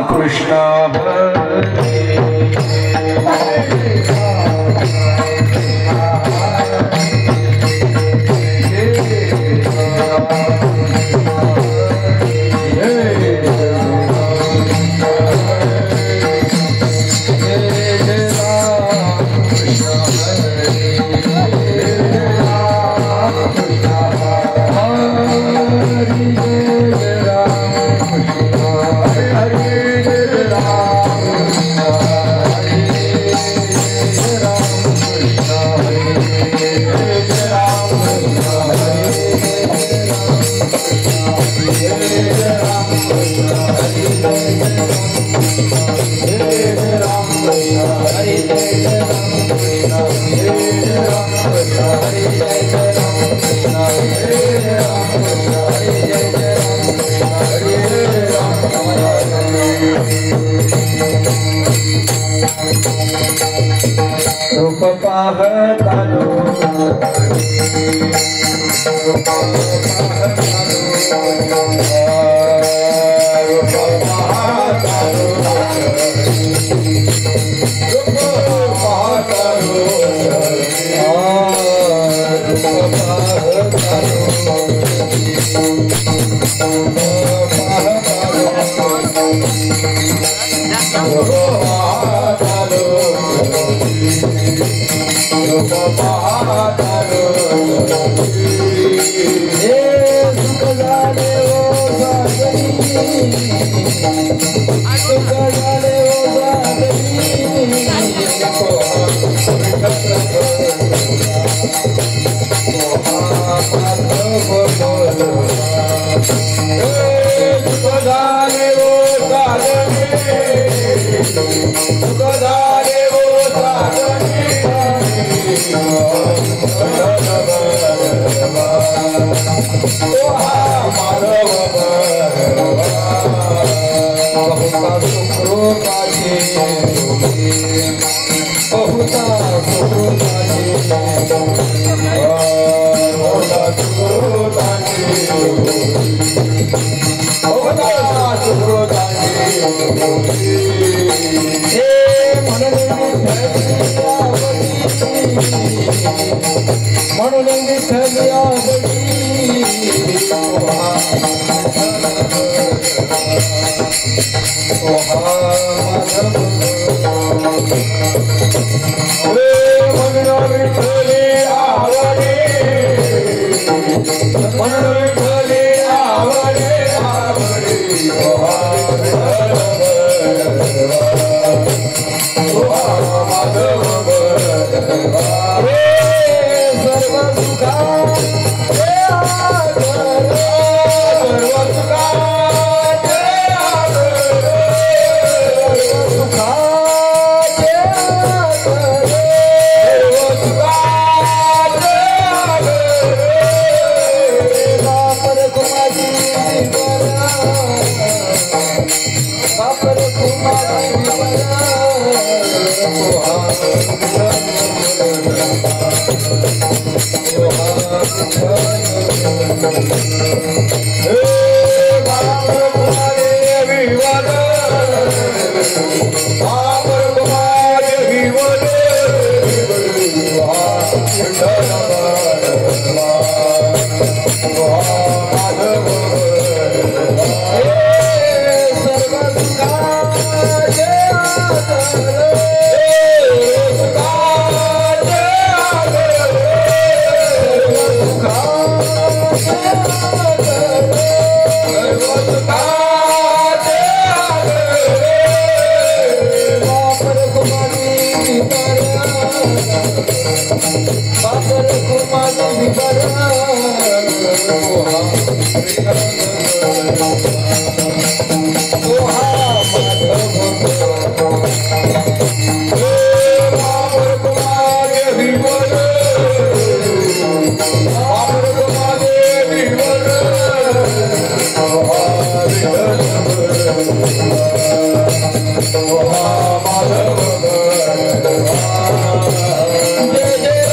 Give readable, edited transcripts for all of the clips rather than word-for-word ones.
कृष्ण रूप पाहतालो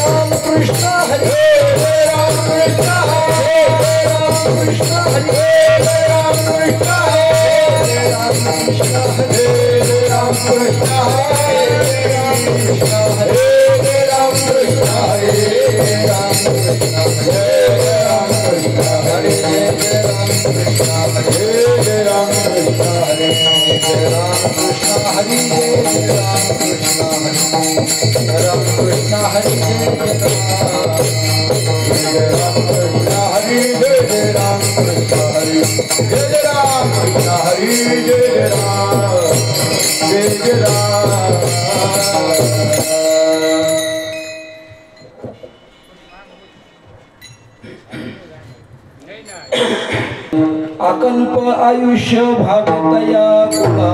Hare Krishna, Hare Krishna, Krishna Krishna, Hare Krishna Hare Ram Krishna Hare Ram Krishna Hare Ram Krishna Hare Ram Krishna Hare Ram Krishna Hare Ram Krishna Hare Ram Krishna Ram Krishna Hare Ram Krishna Hare Ram Krishna Hare Ram Krishna Hare Jai Ram अकल्प आयुष्य भागतया कुला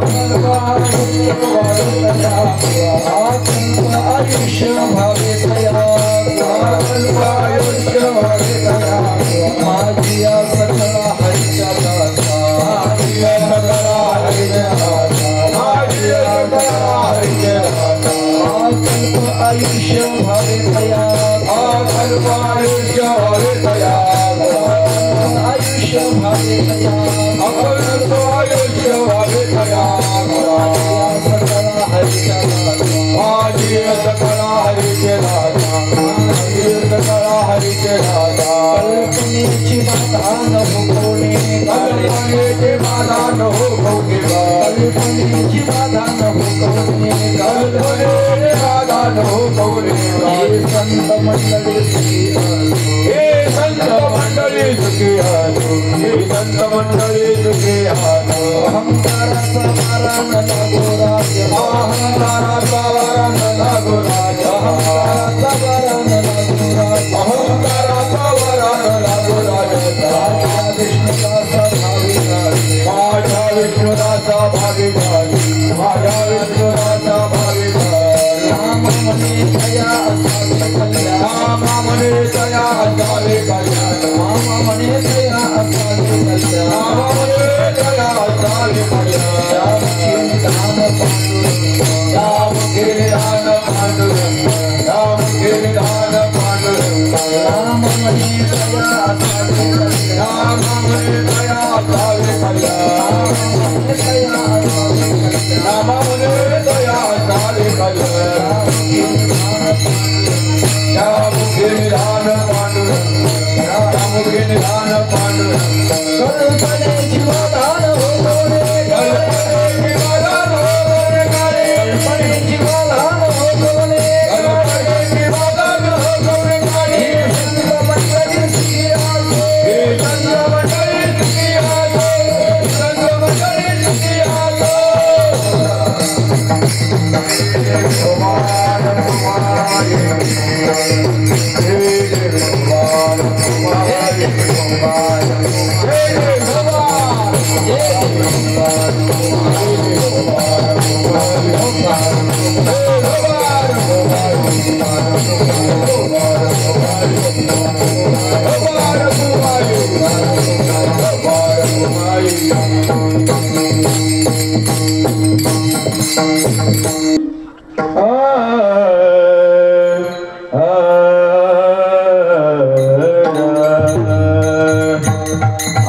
अकल्प आयुष्य भागतया अकल्प आयुष्य भागतया माझिया सकला हरिचा दासा माझिया सकला हरिचा दासा माझिया सकला हरिचा दासा अकल्प आयुष्य भागतया अकल्प आयुष्य भागतया आयुष्य भागतया अकल्प आयुष्य भागतया सकला हरिचा माझिया सकला हरिचा दासा माझिया सकला हरिचा दासा कल्पनेची बाधा न हो कोणी कल्पनेची बाधा न हो कोणी कल्पनेची बाधा न हो कोणी कल्पनेची बाधा न हो कोणी हे संत मंडळी सुखी हे संत मंडळी सुखी हातो हे संत मंडळी सुखी हातो अहंकाराचा वारा न लागो राजा अहंकाराचा वारा न लागो राजा अहंकाराचा वारा न लागो राजा अहंकाराचा वारा न लागो राजा विष्णुदासा भावी माझ्या विष्णुदासा भावी माझ्या विष्णुदासा भावी राम मने दया असावे कल्याण राम मने दया असावे कल्याण राम मने दया असावे कल्याण राम मने दया असावे कल्याण राम के निधान पांडुरंग राम के निधान पांडुरंग राम मने दया असावे कल्याण राम मने दया असावे कल्याण राम मने दया असावे कल्याण राम के निधान पांडुरंग राम के निधान पांडुरंग कल्पने जीवदान हो गोरे कल्पने जीवदान हो गोरे कल्पने जीवदान हो गोरे कल्पने जीवदान हो गोरे संत मंडळी सुखी हातो हे संत मंडळी सुखी हातो संत मंडळी सुखी हातो भगवान तुम्हारे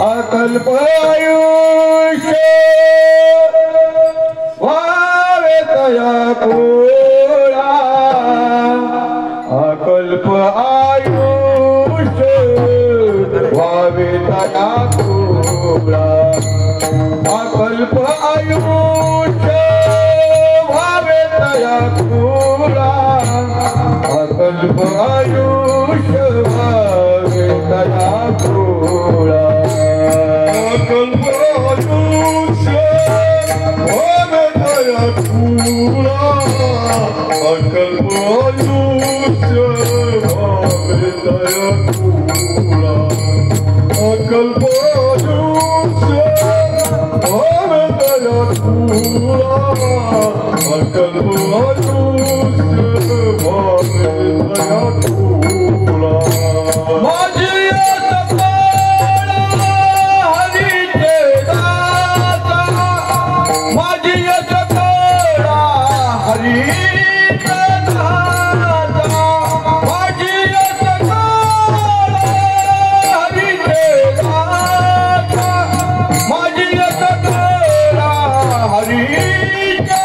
अकल्प आयुष्य वावे तया कुळा अकल्प आयुष्य वावे तया कुळा अकल्प आयुष्य वावे तया कुळा अकल्प आयुष्य वावे तया कुळा अकल्प आयुष्य वावे तया कुळा अकल्प आयुष्य वावे तया कुळा अकल्प आयुष्य वावे तया कुळा अकल्प आयुष्य वावे तया कुळा माझी हरी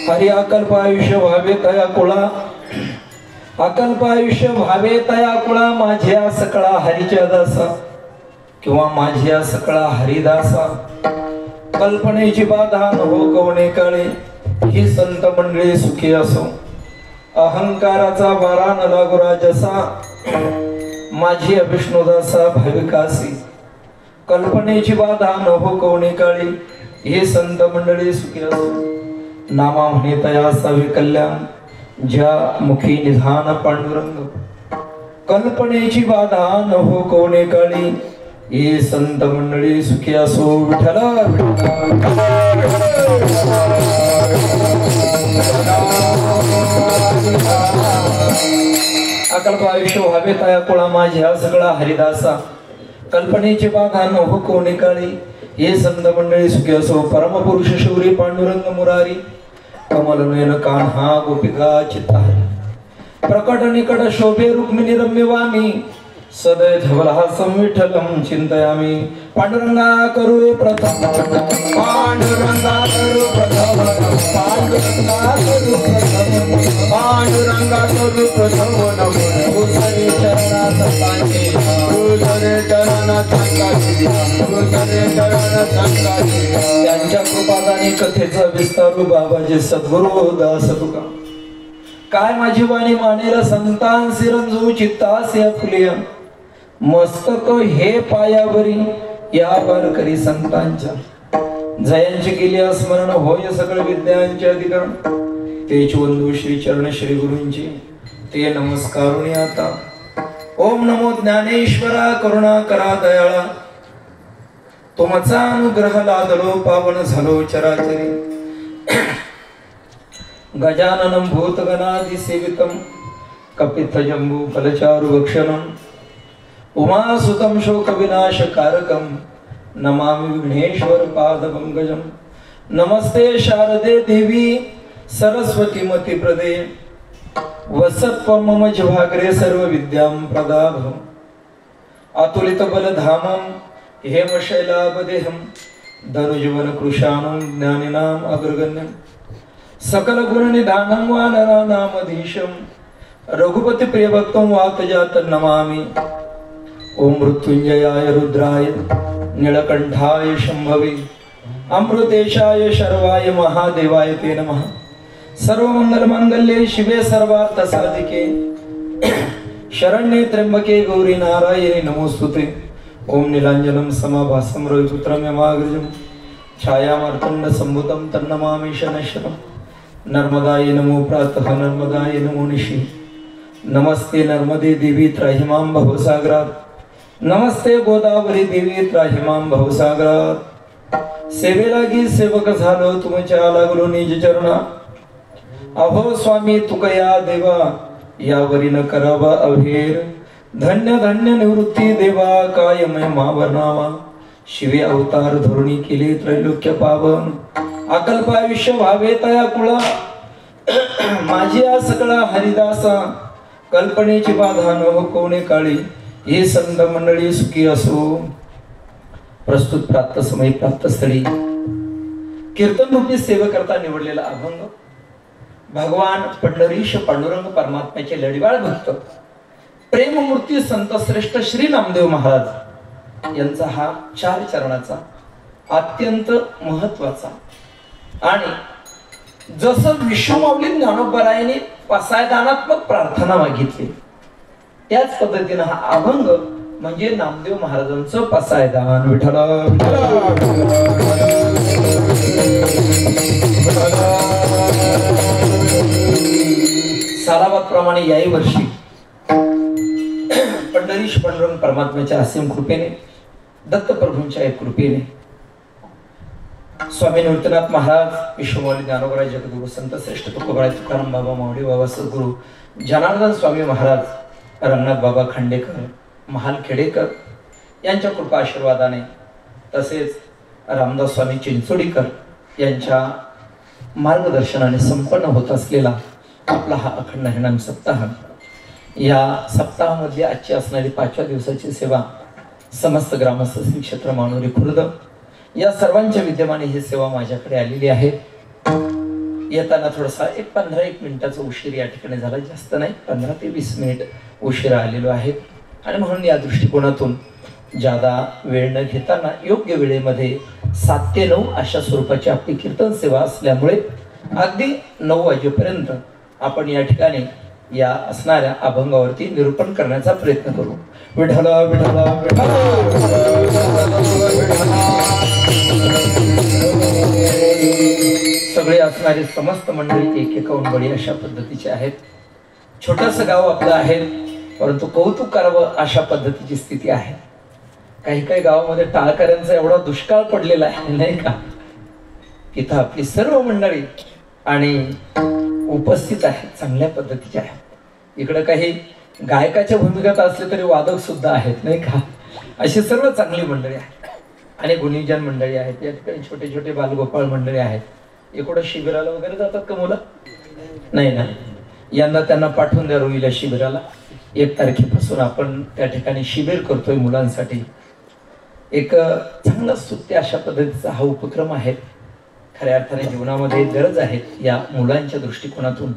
हरी अकल्प आयुष्य व्हावे तया कुळा, अकल्प आयुष्य व्हावे तया कुळा, माझ्या सकळा हरीच्या दासा किंवा माझ्या सकळा हरिदासा, कल्पनेची बाधा न हो कवणे काळे, ही संत मंडळी सुखी असो, अहंकाराचा वारा न लागो राजसा, माझी विष्णुदासा भाविकासी, कल्पनेची बाधा न हो कवणे काळे, हे संत मंडळी सुखी असो, नामा म्हणे तया असावे कल्याण, ज्या मुखी निधान पांडुरंग, कल्पनेची बाधा न हो कोणे काळी, हे संत मंडळी सुखी असो, विठ्ठला अकल्प आयुष्य व्हावे तया कुळा, माझ्या सगळा हरिदासा, कल्पनेची बाधा न हो कोणे काळी, हे संत मंडळी सुखी असो, परमपुरुष शौरी पांडुरंग मुरारी, कमल नयन कान्हा गोपिका चित्ताहरी, प्रकट निकट शोभे रुक्मिणी रम्य वाणी, सदैवलासं विठ्ठलं चिन्तयामि पांडुरंगा करू प्रथम पांडुरंगा करू प्रथम पांडुरंगा करू प्रथम पांडुरंगा करू प्रथम नमो गुरुचरे चरणा संतांचे गुरुचरे चरणा संतांचे गुरुचरे चरणा संतांचे त्यांच्या कृपादानी कथेचा विस्तारू बाबाजी सद्गुरु दास तुका काय माझी वाणी मानेला संतान सिरंजू चित्तासे फुलिया मस्तक हे पायावरी या वारकरी संतांच्या जयांची केली स्मरण होय सकळ विद्यांचे अधिकरण तेच वंदू श्री चरण श्री गुरूंची ते नमस्कारुणी आता ओम नमो ज्ञानेश्वरा करुणा करा दयाळा तुमचा अनुग्रह लादलो पावन झालो चराचरी गजाननं भूतगणादि सेवितं कपित्थ जम्बू फलचारु भक्षणं उमासुतं शोकविनाशकारकं नमामि विघ्नेश्वर पादपङ्कजं नमस्ते शारदे देवी सरस्वती मतिप्रदे वसत्वं मम जिह्वाग्रे सर्वविद्यां प्रदाभं अतुलितबलधामं हेमशैलापदेहं धनुजीवन कृशानं ज्ञानिनाम् अग्रगण्यं सकल गुणनिधानं वानराणामधीशं रघुपति प्रियभक्तं वातजातं नमामि ओम मृत्युंजयाय रुद्राय नीलकंठाय शंभवे अमृतेशाय शर्वाय महादेवाय ते नमः सर्वमंगल मांगल्ये शिवे सर्वार्थ साधिके शरण्ये त्र्यंबके गौरी नारायणी नमोस्तुते ओम नीलांजनं समाभासं रविपुत्रं यमाग्रजं छायामार्तण्ड संभूतं तन्नमामि शनश्वरं नर्मदाय नमो प्रातः नर्मदाय नमो निशि नमस्ते नर्मदे देवी त्राहिमां भवसागरात् नमस्ते गोदावरी देवी त्राहिमां भवसागरात सेवेलागी सेवक झालो तुमच्या लागलो निज चरणा अहो स्वामी तुकया देवा यावरी न करावा अभेर धन्य धन्य निवृत्ती देवा काय महिमा वर्णावा शिवे अवतार धोरणी केले त्रैलोक्य पावन अकल्प आयुष्य व्हावे तया कुळा माझी आ सकळा हरिदासा कल्पनेची बाधा न हो कोणे काळी हे संत मंडळी सुखी असो प्रस्तुत प्राप्त समय प्राप्त स्थळी कीर्तन रूपी सेवा करता निवडलेला अभंग भगवान पंढरीश पांडुरंग परमात्म्याचे लढीवाळ भक्त प्रेममूर्ती संत श्रेष्ठ श्री नामदेव महाराज यांचा हा 4 चरणाचा अत्यंत महत्वाचा आणि जसं विश्वमाऊली ज्ञानोबरायाने पसायदानात्मक प्रार्थना मागितली त्याच पद्धतीने हा अभंग म्हणजे नामदेव महाराजांचं पसायदान विठ्ठला सालाबाद प्रमाणे याही वर्षी पंढरीश पांडुरंग परमात्म्याच्या असीम कृपेने दत्तप्रभूंच्या कृपेने स्वामी निवृत्तीनाथ महाराज विश्वमाऊली ज्ञानोबराय जगद्गुरु संत श्रेष्ठ तुकोबाराय तुकाराम बाबा मावडी बाबा सद्गुरु जनार्दन स्वामी महाराज रंगनाथ बाबा खांडेकर महाल खेडेकर यांच्या कृपा आशीर्वादाने तसेच रामदास स्वामी चिंचोडीकर यांच्या मार्गदर्शनाने संपन्न होत असलेला आपला हा अखंड हरिनाम सप्ताह या सप्ताहामध्ये आजची असणारी 5व्या दिवसाची सेवा समस्त ग्रामस्थ श्री क्षेत्र मानोरी खुर्द या सर्वांच्या विद्यमाने ही सेवा माझ्याकडे आलेली आहे येताना थोडासा 15 मिनिटाचा उशीर या ठिकाणी झाला जास्त नाही 15 ते 20 मिनिट उशिरा आलेलो आहे आणि म्हणून या दृष्टिकोनातून जादा वेळ न घेताना योग्य वेळेमध्ये 7 ते 9 अशा स्वरूपाची आपली कीर्तन सेवा असल्यामुळे अगदी 9 वाजेपर्यंत आपण या ठिकाणी या असणाऱ्या अभंगावरती निरूपण करण्याचा प्रयत्न करू विठ्ठला विठ्ठला सगळे असणारे समस्त मंडळी एकेकाहून बळी अशा पद्धतीचे आहेत छोटंसं गाव आपलं आहे परंतु कौतुक करावं अशा पद्धतीची स्थिती आहे काही काही गावामध्ये टाळकऱ्यांचा एवढा दुष्काळ पडलेला आहे नाही का इथं आपली सर्व मंडळी आणि उपस्थित आहेत चांगल्या पद्धतीचे आहेत इकडे काही गायकाच्या भूमिकेत असले तरी वादक सुद्धा आहेत नाही का अशी सर्व चांगली मंडळी आहेत आणि गुणीजन मंडळी आहेत या ठिकाणी छोटे छोटे बालगोपाळ मंडळी आहेत इकडे शिबिराला वगैरे जातात का मुलं नाही ना यंदा त्यांना पाठवून द्या रोईला शिबिराला. 1 तारखेपासून आपण त्या ठिकाणी शिबिर करतोय मुलांसाठी. एक चांगला स्तुत्य अशा पद्धतीचा हा उपक्रम आहे. खऱ्या अर्थाने जीवनामध्ये गरज आहे या मुलांच्या दृष्टिकोनातून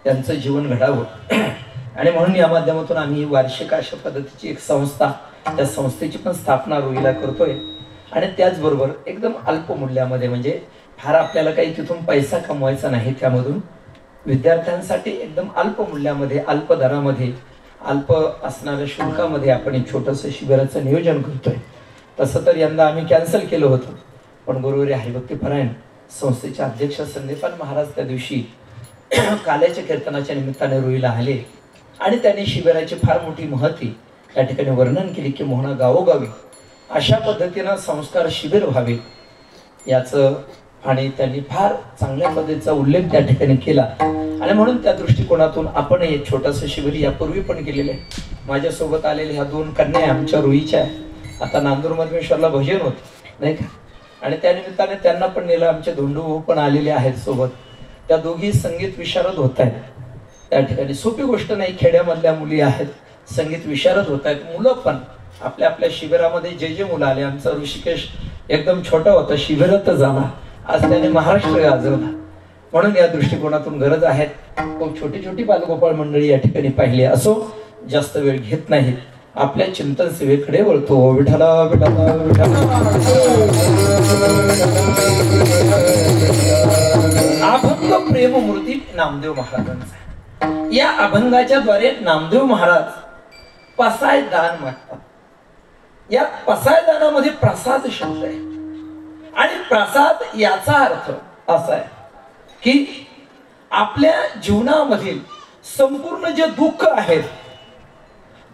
त्यांचं जीवन घडावं. आणि म्हणून या माध्यमातून आम्ही वार्षिक अशा पद्धतीची एक संस्था, त्या संस्थेची पण स्थापना रोईला करतोय. आणि त्याचबरोबर एकदम अल्प मूल्यामध्ये, म्हणजे फार आपल्याला काही तिथून पैसा कमवायचा नाही, त्यामधून विद्यार्थ्यांसाठी एकदम अल्प मूल्यामध्ये, अल्प दरामध्ये, अल्प असणाऱ्या शुल्कामध्ये आपण एक छोटंसं शिबिराचं नियोजन करतोय. तसं तर यंदा आम्ही कॅन्सल केलं होतं, पण गुरुवारी हरिभक्तीपरायण संस्थेचे अध्यक्ष संदीपान महाराज त्या दिवशी काल्याच्या कीर्तनाच्या निमित्ताने रोईला आले आणि त्यांनी शिबिराची फार मोठी महती त्या ठिकाणी वर्णन केली की मोहना गावोगावी अशा पद्धतीनं संस्कार शिबिर व्हावे याचं, आणि त्यांनी फार चांगल्या पद्धतीचा उल्लेख त्या ठिकाणी केला. आणि म्हणून त्या दृष्टिकोनातून आपण हे छोटंसं शिबिर यापूर्वी पण केलेलं आहे. माझ्यासोबत आलेल्या ह्या 2 कन्या आमच्या रोईच्या, आता नांदूर मधमेश्वरला भजन होते नाही का, आणि त्यानिमित्ताने त्यांना पण नेलं. आमचे धोंडू भाऊ पण आलेले आहेत सोबत. त्या दोघी संगीत विशारद होत आहेत त्या ठिकाणी. सोपी गोष्ट नाही, खेड्यामधल्या मुली आहेत, संगीत विशारद होत आहेत. मुलं पण आपल्या आपल्या शिबिरामध्ये जे मुलं आले, आमचा ऋषिकेश एकदम छोटा होता, शिबिरातच झाला, आज त्याने महाराष्ट्र गाजवला. म्हणून या दृष्टिकोनातून गरज आहे. खूप छोटी छोटी बालगोपाळ मंडळी या ठिकाणी पाहिली. असो, जास्त वेळ घेत नाही, आपल्या चिंतन सेवेकडे वळतो. विठ्ठला विठ्ठला विठ्ठला. अभंग प्रेममूर्ती नामदेव महाराजांचा. या अभंगाच्या द्वारे नामदेव महाराज पसाय दान मागतात. या पसाय दानामध्ये प्रसाद शब्द आहे, आणि प्रसाद याचा अर्थ असा आहे की आपल्या जीवनामधील संपूर्ण जे दुःख आहेत,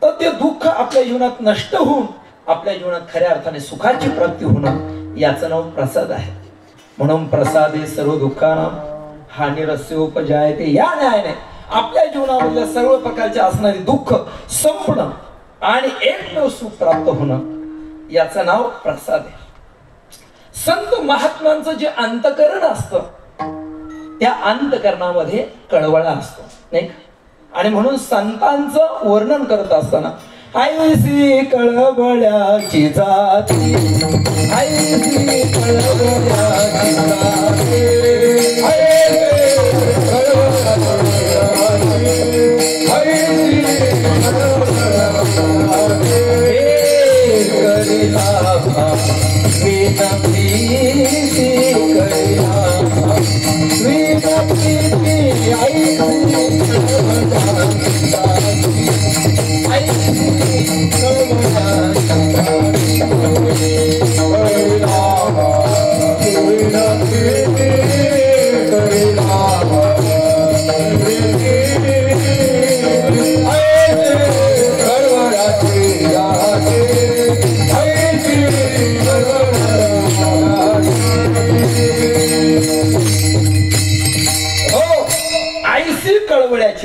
तर ते दुःख आपल्या जीवनात नष्ट होऊन आपल्या जीवनात खऱ्या अर्थाने सुखाची प्राप्ती होणं, याचं नाव प्रसाद आहे. म्हणून प्रसादे सर्व दुःखानां हानिरस्योपजायते. या न्यायाने आपल्या जीवनामधल्या सर्व प्रकारचे असणारी दुःख संपणं आणि एकमेव सुख प्राप्त होणं, याचं नाव प्रसाद आहे. संत महात्म्यांचं जे अंतकरण असतं, त्या अंतकरणामध्ये कळवळा असतो नाही का. आणि म्हणून संतांचं वर्णन करत असताना ऐसी कळवळ्याची जाती, ऐसी कळवळ्याची जाती,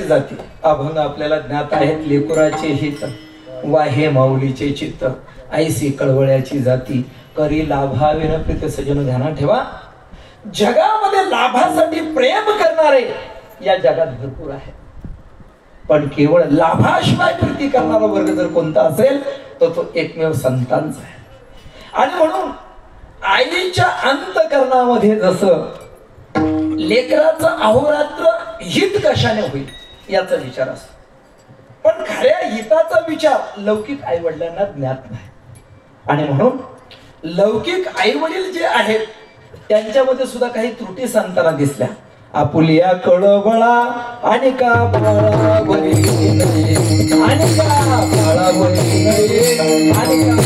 जाती. अभंग आपल्याला ज्ञात आहेत. लेकुराचे हित वाहे माऊलीचे चित्त, ऐसी कळवळ्याची जाती, करी लाभावेन प्रीत सजन. ध्यानात ठेवा, जगामध्ये लाभासाठी प्रेम करणारे या जगात भरपूर आहे, पण केवळ लाभाशिवाय प्रीती करणारा वर्ग जर कोणता असेल तर तो एकमेव संतांचा आहे. आणि म्हणून आईच्या अंतकरणामध्ये जसं लेकराचं अहोरात्र हित कशाने होईल याचा विचार असतो, पण खऱ्या हिताचा विचार लौकिक आई वडिलांना ज्ञात नाही. आणि म्हणून लौकिक आई वडील जे आहेत त्यांच्यामध्ये सुद्धा काही त्रुटी संतांना दिसल्या. आपुलिया कळवळा आणि का बाळावरी आणि का बाळावरी आणि का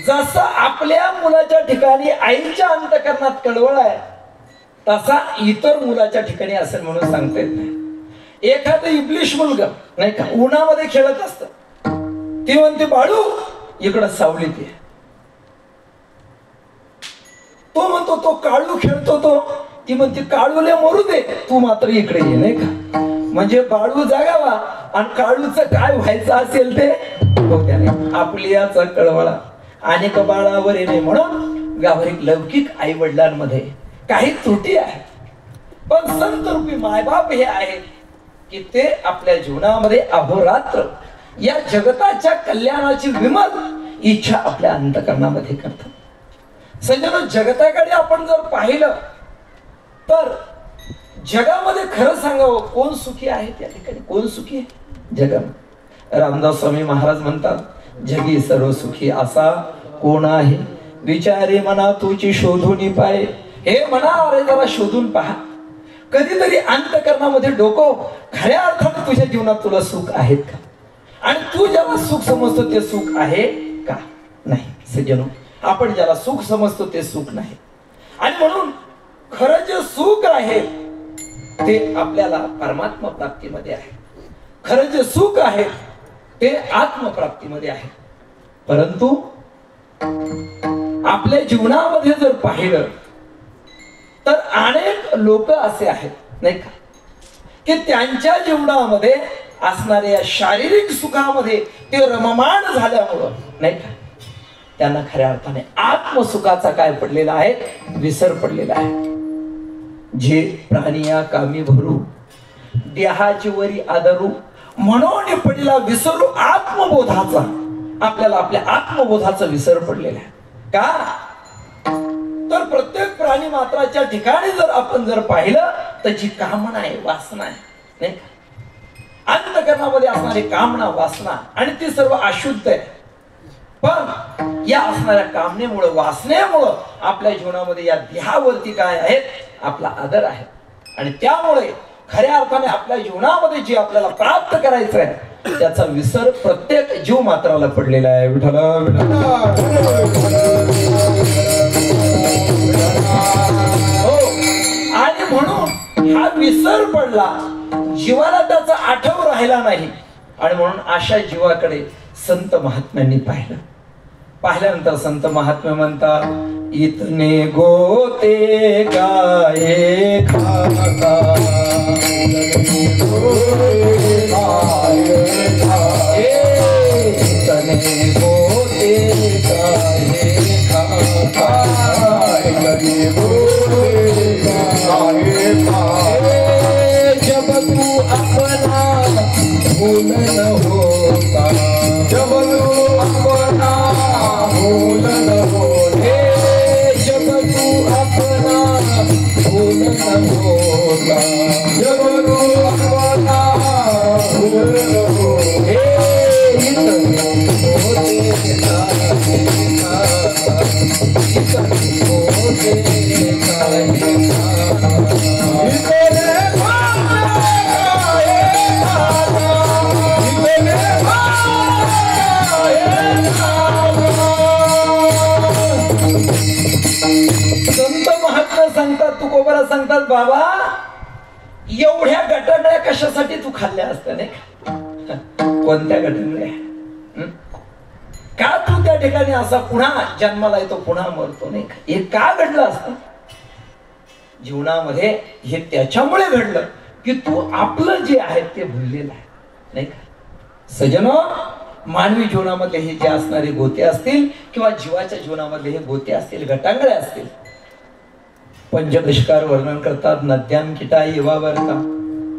जसं आपल्या मुलाच्या ठिकाणी आईच्या अंतकरणात कळवळ आहे, तसा इतर मुलाच्या ठिकाणी असेल म्हणून सांगता येत नाही. एखादं इब्लिश मुलगा नाही का उन्हामध्ये खेळत असत, ती म्हणते बाळू इकडं सावलीत ये. तो म्हणतो तो काळू खेळतो, तो ती म्हणते काळूले मरू दे, तू मात्र इकडे ये नाही का. म्हणजे बाळू जागावा आणि काळूचं काय व्हायचं असेल ते त्याने आपली याचा कळवळा अनेक बाळावर येणे म्हणून व्यावहारिक लौकिक आई वडिलांमध्ये काही त्रुटी आहे, पण संत रूपी मायबाप हे आहे की ते आपल्या जीवनामध्ये अहोरात्र या जगताच्या कल्याणाची विमल इच्छा आपल्या अंतःकरणामध्ये करतात। सज्जनो, जगताकडे आपण जर पाहिलं तर जगामध्ये खरं सांगावं कोण सुखी आहे त्या ठिकाणी, कोण सुखी आहे जगामध्ये? रामदास स्वामी महाराज म्हणतात, जगी सर्व सुखी असा कोण आहे, विचारे मना तुझी शोधून पाय। हे म्हणा, अरे जरा शोधून पहा, कधीतरी अंतःकरणामध्ये डोकं खऱ्या अर्थाने तुझ्या जीवनात तुला सुख आहेत का, आणि तू ज्याला सुख समजतो ते सुख आहे का? नाही सज्जनो, आपण ज्याला सुख समजतो ते सुख नाही, आणि म्हणून खरं जे सुख आहे ते आपल्याला परमात्मा प्राप्तीमध्ये आहे, खरं जे सुख आहे ते आत्मप्राप्तीमध्ये आहे। परंतु आपल्या जीवनामध्ये जर पाहिलं तर अनेक लोक असे आहेत नाही का, की त्यांच्या जीवनामध्ये असणाऱ्या या शारीरिक सुखामध्ये ते रममाण झाल्यामुळं नाही का, त्यांना खऱ्या अर्थाने आत्मसुखाचा काय पडलेला आहे, विसर पडलेला आहे। जे प्राणिया कामी भरू देहाची वरी आदरू, म्हणून पडला विसरू आत्मबोधाचा। आपल्याला आपल्या आत्मबोधाचा विसर पडलेला आहे का? तर प्रत्येक प्राणी मात्राच्या ठिकाणी जर आपण जर पाहिलं तर जी कामना आहे, वासना आहे नाही का, अंतःकरणामध्ये असणारी कामना वासना आणि ती सर्व अशुद्ध आहे, पण या असणाऱ्या कामनेमुळे वासनेमुळे आपल्या जीवनामध्ये या देहावरती काय आहे, आपला आदर आहे, आणि त्यामुळे खऱ्या अर्थाने आपल्या जीवनामध्ये जे आपल्याला प्राप्त करायचं आहे त्याचा विसर प्रत्येक जीव मात्राला पडलेला आहे। विठ्ठल हो, आणि म्हणून हा विसर पडला, जीवाला त्याचा आठव राहिला नाही, आणि म्हणून अशा जीवाकडे संत महात्म्यांनी पाहिल्यानंतर संत महात्मे म्हणतात, इतने गोते गाये खाता, इतने गोते गाये खाता, जब तू अपना भूल न होता, जब तू अपना भूल न होते, जब तू अपना भूल न होता, जब तू अपना भूल न होते, इतने होते काहे खाता, इतने होते काहे संत महात्मा सांगतात, तुकोबाला सांगतात, बाबा एवढ्या गटांगळ्या कशासाठी तू खाल्ल्या असत्या नाही? कोणत्या गटांगळ्या? का तू त्या ठिकाणी असा पुन्हा जन्माला येतो, पुन्हा मरतो नाही? हे का घडलं असतं जीवनामध्ये? हे त्याच्यामुळे घडलं की तू आपलं जे आहे ते भुललेलं आहे नाही का? सजनो, मानवी जीवनामध्ये हे जे असणारे गोते असतील किंवा जीवाच्या जीवनामध्ये हे गोते असतील, गटांगळे असतील, पंचदशकार वर्णन करतात, नद्यां किटा येवावरता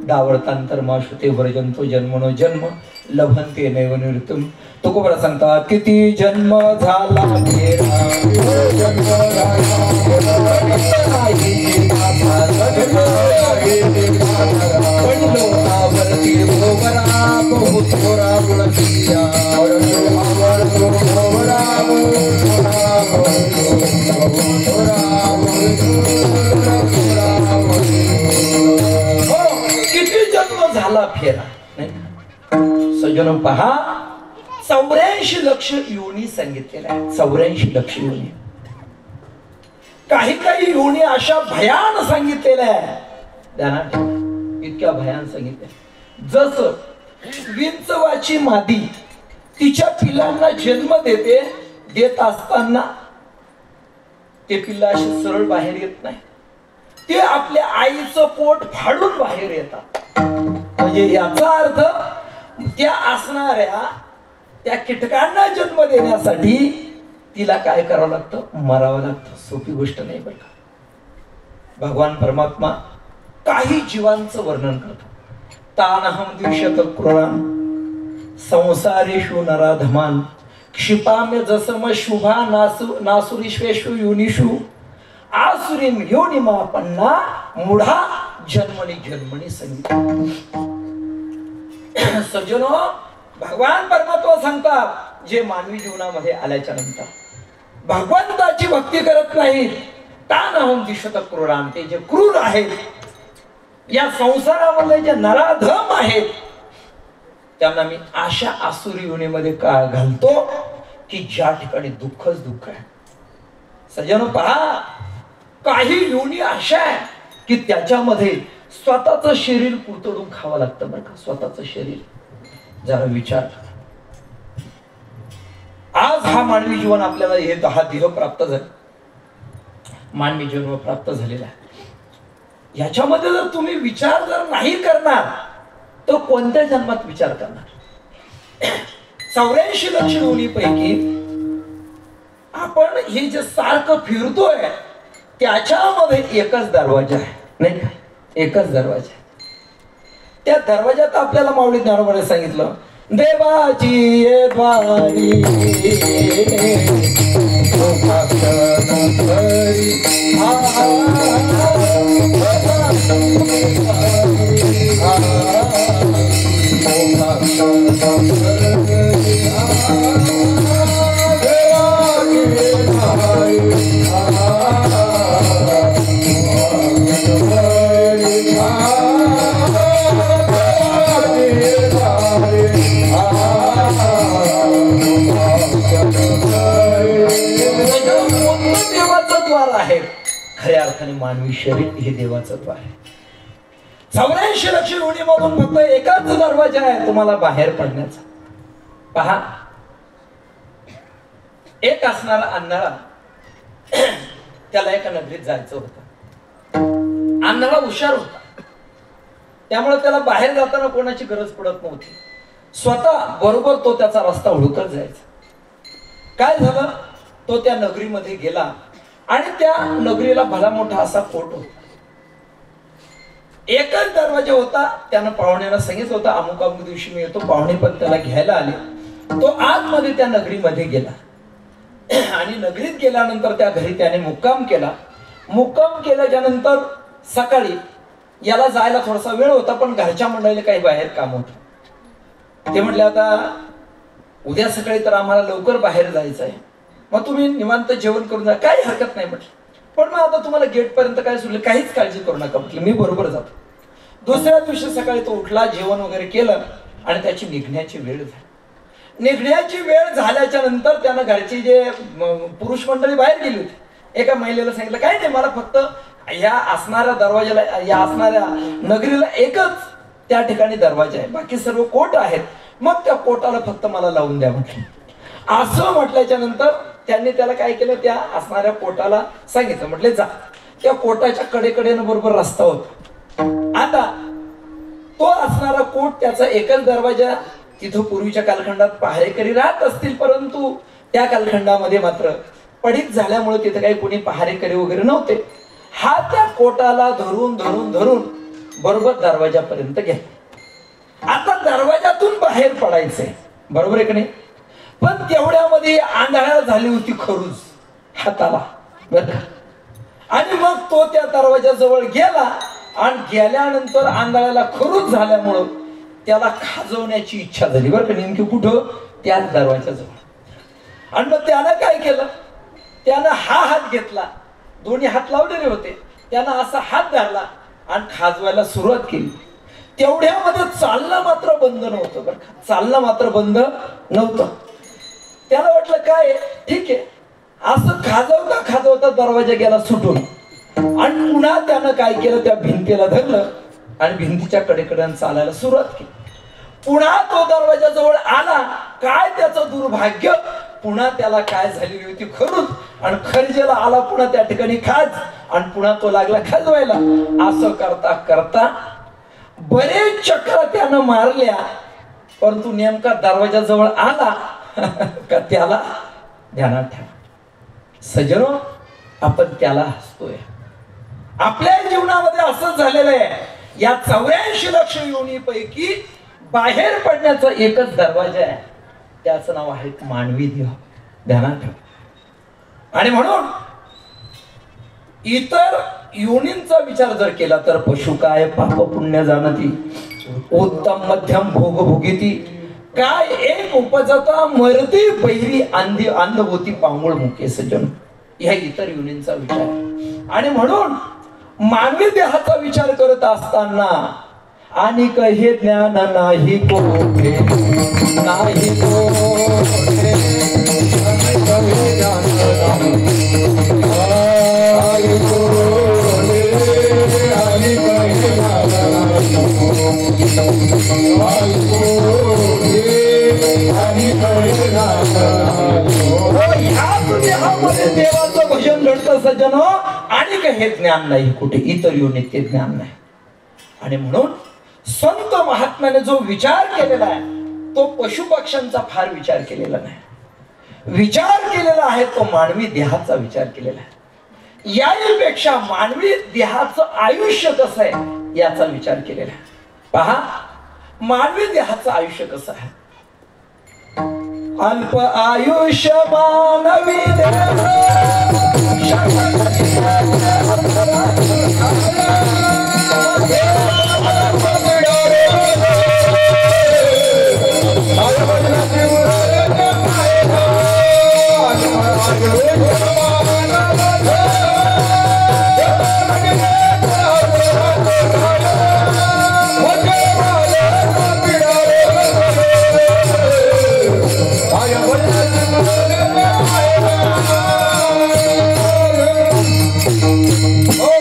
दावरतांतर माशुते वर्जंतो जन्मनो जन्म लभंते नैव निवृत्तम। तुकोबरा सांगतात, किती जन्म झाला मेरा, जन्म झाला पडलो आवरती भोवरा बहुत थोरा गुणकिया, किती जन्म झाला फेरा नाही? सज्जनो पहा, 84 लक्ष योनी सांगितलेल्या आहेत, 84 लक्ष योनी। काही योनी अशा भयान सांगितलेल्या आहेत, ध्यानात ठेवा, इतक्या भयान सांगितल्या। जसं विंचवाची मादी तिच्या पिलांना जन्म देते, देत असताना ते पिल्ला असे सरळ बाहेर येत नाही, ते आपल्या आईचं पोट फाडून बाहेर येतात। म्हणजे याचा अर्थ त्या असणाऱ्या त्या कीटकांना जन्म देण्यासाठी तिला काय करावं लागतं, मरावं लागतं. सोपी गोष्ट नाही बरं का. भगवान परमात्मा काही जीवांचं वर्णन करतो. तानहम द्विषत क्रूरान संसारेषु नराधमान क्षिपाम्य जसम शुभा नासुरीश्वेषु योनिषु आसुरीम योनिमापन्ना मुढा जन्मनी जन्मनी संगीत. सज्जनो, भगवान परमात्मा सांगतात जे मानवी जीवनामध्ये आल्याच्या नंतर भगवंताची भक्ती करत नाहीत, तानहम दिशत क्रूरान, ते जे क्रूर आहेत, या संसारामधले जे नराधम आहेत, त्यांना मी अशा आसुरी योनीमध्ये का घालतो की ज्या ठिकाणी दुःखच दुःख आहे. सज्जनो पहा, काही योनी अशा आहे की त्याच्यामध्ये स्वतःच शरीर कुरतडून खावं लागतं बरं का. स्वतःच शरीर, जरा विचार करा. आज हा मानवी जीवन आपल्याला हे 10 देह प्राप्त झाले, मानवी जन्म प्राप्त झालेला आहे. याच्यामध्ये जर तुम्ही विचार जर नाही करणार तर कोणत्या जन्मात विचार करणार. 84 लक्ष योनीपैकी आपण हे जे सारखं फिरतोय त्याच्यामध्ये एकच दरवाजा आहे, नाही का? एकच दरवाजा आहे. त्या दरवाजात आपल्याला माऊली ज्ञानोबाने सांगितलं, देवाची ये द्वारी देवाचं द्वार आहे. खऱ्या अर्थाने मानवी शरीर हे देवाचं द्वार आहे. 84 लक्ष योनीमधून फक्त एकच दरवाजा आहे तुम्हाला बाहेर पडण्याचा. पहा, एक असणारा अन्नाळा, त्याला एका नगरीत जायचं होतं. अन्नाळा हुशार होता, त्यामुळे त्याला बाहेर जाताना कोणाची गरज पडत नव्हती. स्वतः बरोबर तो त्याचा रस्ता हुडकत जायचा. काय झालं, तो त्या नगरीमध्ये गेला आणि त्या नगरीला भला मोठा असा कोट होता. एकच दरवाजा होता. त्यानं पाहुण्याला सांगितलं होतं अमुक अमुक दिवशी मी येतो. पाहुणे पण त्याला घ्यायला आले. तो आतमध्ये त्या नगरीमध्ये गेला आणि नगरीत गेल्यानंतर त्या घरी त्याने मुक्काम केला. मुक्काम केल्याच्या नंतर सकाळी याला जायला थोडासा वेळ होता, पण घरच्या मंडळीला काही बाहेर काम होतं. ते म्हटले आता उद्या सकाळी तर आम्हाला लवकर बाहेर जायचं आहे, मग तुम्ही निवांत जेवण करून जा. काही हरकत नाही म्हटलं, पण मग आता तुम्हाला गेट पर्यंत काय सुटले, काहीच काळजी करू नका म्हटलं, मी बरोबर जातो. दुसऱ्या दिवशी सकाळी तो उठला, जेवण वगैरे केलं आणि त्याची निघण्याची वेळ झाली. निघण्याची वेळ झाल्याच्या नंतर त्यानं घरची जे पुरुष मंडळी बाहेर गेली होती, एका महिलेला सांगितलं काय नाही, मला फक्त या असणाऱ्या दरवाजाला, या असणाऱ्या नगरीला एकच त्या ठिकाणी दरवाजा आहे, बाकी सर्व कोट आहेत, मग त्या कोटाला फक्त मला लावून द्या म्हटलं. असं म्हटल्याच्या नंतर त्यांनी त्याला काय केलं, त्या असणाऱ्या कोटाला सांगितलं, म्हटले जा. त्या कोटाच्या कडेकडेनं बरोबर रस्ता होता. आता तो असणारा कोट, त्याचा एकच दरवाजा. तिथं पूर्वीच्या कालखंडात पहारेकरी राहत असतील, परंतु त्या कालखंडामध्ये मात्र पडीक झाल्यामुळे तिथे काही कोणी पहारेकरी वगैरे नव्हते. हा त्या कोटाला धरून धरून धरून बरोबर दरवाजापर्यंत गेला. आता दरवाजातून बाहेर पडायचंय, बरोबर आहे की नाही, पण तेवढ्यामध्ये आंधळा झाली होती खरूज हाताला, बर का. आणि मग तो त्या दरवाजाजवळ गेला आणि गेल्यानंतर आंधळ्याला खरूज झाल्यामुळं त्याला खाजवण्याची इच्छा झाली, बरं का. नेमकी कुठं, त्याच दरवाजाजवळ. आणि मग त्यानं काय केलं, त्यानं हा हात घेतला, दोन्ही हात लावलेले होते, त्यानं असा हात धरला आणि खाजवायला सुरुवात केली. तेवढ्यामध्ये चालणं मात्र बंद नव्हतं, बरं का. चालणं मात्र बंद नव्हतं. त्याला वाटलं काय ठीक आहे, असं खाजवता खाजवता दरवाजा गेला सुटून. आणि पुन्हा त्यानं काय केलं, त्या भिंतीला धरलं आणि भिंतीच्या कडेकडे चालायला सुरुवात केली. पुन्हा तो दरवाजा जवळ आला, काय त्याचं दुर्भाग्य, पुन्हा त्याला काय झालेली होती खरूज, आणि खरजेला आला पुन्हा त्या ठिकाणी खाज, आणि पुन्हा तो लागला खाजवायला. असं करता करता बरेच चक्र त्यानं मारल्या, परंतु नेमका दरवाजाजवळ आला का त्याला ध्यानात ठेवा. सज्जनो, आपण त्याला हसतोय. आपल्या जीवनामध्ये असंच झालेलं आहे. या 84 लक्ष योनीपैकी बाहेर पडण्याचा एकच दरवाजा आहे, त्याचं नाव आहे मानवी देह. ध्यानात ठेवा. आणि म्हणून इतर योनींचा विचार जर केला तर पशु काय पाप पुण्य जाणती, उत्तम मध्यम भोग भोगिती, काय एक उपजता मरती बहिरी अंधी अंध होती पांगुळ मुके. सज्जन, ह्या इतर योनींचा विचार. आणि म्हणून मानवी देहाचा विचार करत असताना आणि हे ज्ञान नाही कोठे, नाही कोठे, देवाचं भजन घडतं सज्जन. आणि हे ज्ञान नाही कुठे, इतर योनीत ते ज्ञान नाही. आणि म्हणून संत महात्म्याने जो विचार केलेला आहे तो पशु पक्ष्यांचा फार विचार केलेला नाही. विचार केलेला आहे तो मानवी देहाचा विचार केलेला आहे. यापेक्षा मानवी देहाचं आयुष्य कसं आहे याचा विचार केलेला आहे. पहा, मानवी देहाचं आयुष्य कसं आहे. अल्प आयुष्य मानवी देह,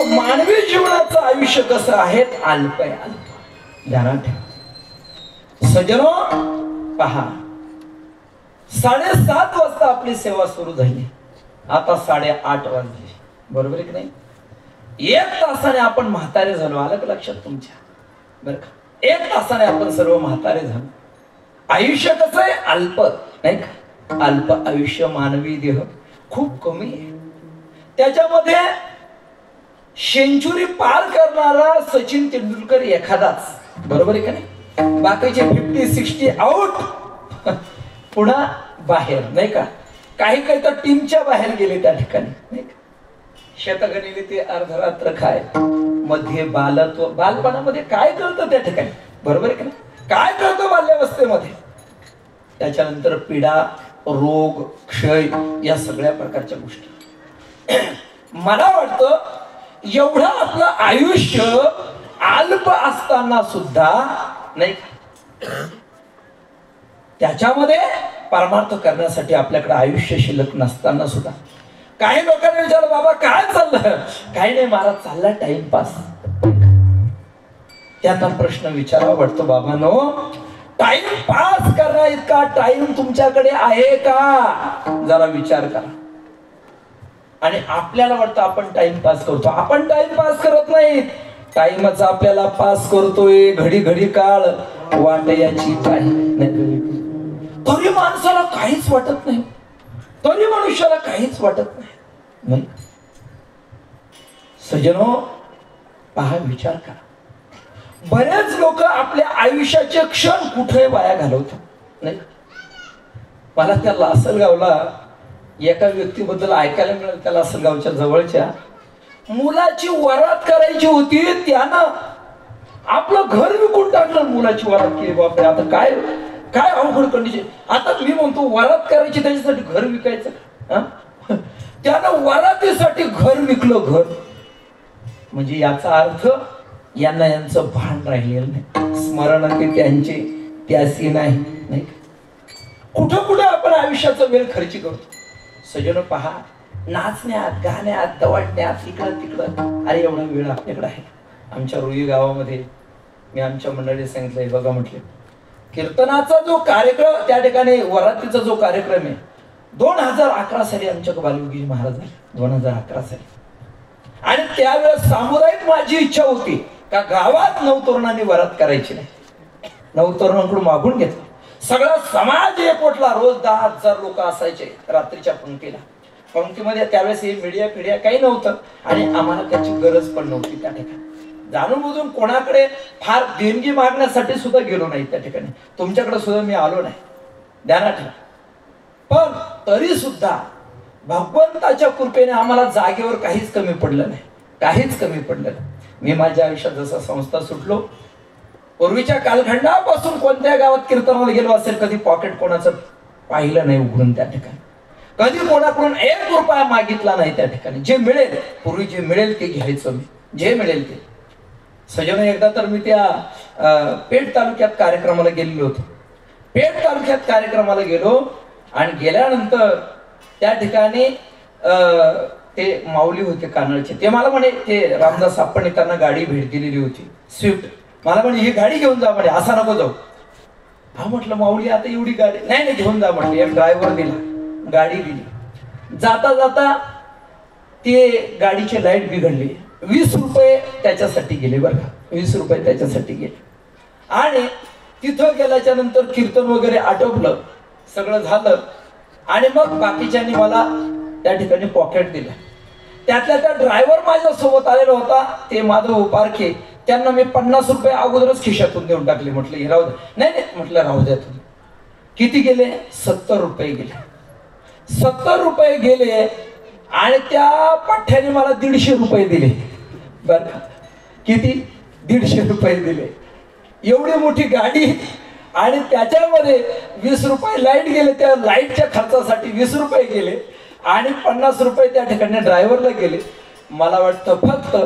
मानवी जीवनाचं आयुष्य कसं आहे, अल्प आहे, अल्प. ध्यानात ठेवा सज्जनो. पहा, 7:30 वाजता आपली सेवा सुरू झाली, आता 8:30 वाजले, बरोबर आहे की नाही. 1 तासाने आपण म्हातारे झालो. आलं का लक्षात तुमच्या? बरं का, 1 तासाने आपण सर्व म्हातारे झालो. आयुष्य कसं आहे, अल्प, नाही का. अल्प आयुष्य मानवी देह खूप कमी आहे. त्याच्यामध्ये सेंचुरी पार करणारा सचिन तेंडुलकर एखादाच, बरोबर आहे का नाही. बाकीचे 50-60 आउट, पुन्हा बाहेर, नाही का. काही काही तर टीमच्या बाहेर गेले त्या ठिकाणी, नाही का. शतगणिले ते अर्धरात्र काय, मध्ये बालत्व, बालपणामध्ये काय कळतं त्या ठिकाणी, बरोबर आहे का नाही. काय कळतं बाल्यावस्थेमध्ये. त्याच्यानंतर पीडा, रोग, क्षय, या सगळ्या प्रकारच्या गोष्टी. मला वाटतं एवढं आपलं आयुष्य अल्प असताना सुद्धा, नाही, त्याच्यामध्ये परमार्थ करण्यासाठी आपल्याकडे आयुष्य शिल्लक नसताना सुद्धा काही लोकांनी विचारलं, बाबा काय चाललं? काही नाही महाराज, चालला टाइमपास. त्यांना प्रश्न विचारावा वाटतो, बाबांनो, टाइम पास करण्या इतका टाइम तुमच्याकडे आहे का? जरा विचार करा. आणि आपल्याला वाटतं आपण टाइम पास करतो. आपण टाइम पास करत नाही, टाइमच आपल्याला पास करतोय. घडी घडी काळ वाट याची काही नाही. तरी माणसाला काहीच वाटत नाही, तरी मनुष्याला काहीच वाटत नाही. सज्जनो, पहा, विचार करा. बरेच लोक आपल्या आयुष्याचे क्षण कुठे वाया घालवतात, नाही. मला त्या लासलगावला एका व्यक्तीबद्दल ऐकायला मिळालं. त्या लासलगावच्या जवळच्या मुलाची वरात करायची होती, त्यानं आपलं घर विकून टाकलं, मुलाची वरात केली. बापरे, आता काय काय अवघड कंडिशन. आता मी म्हणतो, वरात करायची त्याच्यासाठी घर विकायचं का? त्यानं वरातीसाठी घर विकलं. घर म्हणजे याचा अर्थ यांना यांचं भान राहिलेलं नाही, स्मरण ते त्यांचे त्यासी नाही, नाही. कुठं कुठं आपण आयुष्याचा वेळ खर्ची करतो. सजन, पहा, नाचण्यात, गाण्यात, दवाडण्यात, इकडं तिकडं. अरे, एवढा वेळ आपल्याकडे आहे. आमच्या रुई गावामध्ये मी आमच्या मंडळीला सांगितलंय, बघा म्हटले, कीर्तनाचा जो कार्यक्रम, त्या ठिकाणी वरातीचा जो कार्यक्रम आहे, 2011 साली आमच्या बालयोगी महाराज झाले, 2011 साली. आणि त्यावेळेस सामुदायिक माझी इच्छा होती का गावात नवतरुणांनी वरात करायची नाही. नवतरुणांकडून मागून घेतलं. सगळा समाज एकवटला. रोज 10,000 लोक असायचे रात्रीच्या पंक्तीला. पंक्तीमध्ये त्यावेळेस हे मीडिया काही नव्हतं आणि आम्हाला त्याची गरज पण नव्हती. त्या ठिकाणी जाणून बुजून कोणाकडे फार देणगी मागण्यासाठी सुद्धा गेलो नाही. त्या ठिकाणी तुमच्याकडे सुद्धा मी आलो नाही, ध्यानात ठेवा. पण तरी सुद्धा भगवंताच्या कृपेने आम्हाला जागेवर काहीच कमी पडलं नाही, काहीच कमी पडलं नाही. मी माझ्या आयुष्यात जसं संस्था सुटलो, पूर्वीच्या कालखंडापासून कोणत्या गावात कीर्तनाला गेलो असेल, कधी पॉकेट कोणाचं पाहिलं नाही उघडून. त्या ठिकाणी कधी कोणाकडून 1 रुपया मागितला नाही. त्या ठिकाणी जे मिळेल, पूर्वी जे मिळेल ते घ्यायचो मी, जे मिळेल ते. सजन एकदा तर मी त्या पेठ तालुक्यात कार्यक्रमाला गेलेलो होतो. पेठ तालुक्यात कार्यक्रमाला गेलो आणि गेल्यानंतर त्या ठिकाणी ते माऊली होते कानडचे. ते मला म्हणे, ते रामदास आपण त्यांना गाडी भेट दिलेली होती स्विफ्ट. मला म्हणे ही गाडी घेऊन जा म्हणे, असा नको जाऊ. हा म्हटलं माऊली आता एवढी गाडी नाही घेऊन जा म्हटलं. एक ड्रायव्हर दिला, गाडी दिली. जाता जाता ते गाडीची लाईट बिघडली. 20 रुपये त्याच्यासाठी गेले बरं का, 20 रुपये त्याच्यासाठी गेले. आणि तिथं गेल्याच्या नंतर कीर्तन वगैरे आटोपलं, सगळं झालं आणि मग बाकीच्यांनी मला त्या ठिकाणी पॉकेट दिलं. त्यातल्या त्या ड्रायव्हर माझ्या सोबत आलेला होता, ते माधव पारखे. त्यांना मी 50 रुपये अगोदरच खिशातून देऊन टाकले. म्हटलं हे राहू द्या. नाही म्हटलं राहू द्या तुम्ही. किती गेले? 70 रुपये गेले. 70 रुपये गेले आणि त्या पठ्ठ्याने मला 150 रुपये दिले बर का. किती? 150 रुपये दिले. एवढी मोठी गाडी आणि त्याच्यामध्ये 20 रुपये लाईट गेले. त्या लाईटच्या खर्चासाठी 20 रुपये गेले आणि 50 रुपये त्या ठिकाणी ड्रायव्हरला गेले. मला वाटतं फक्त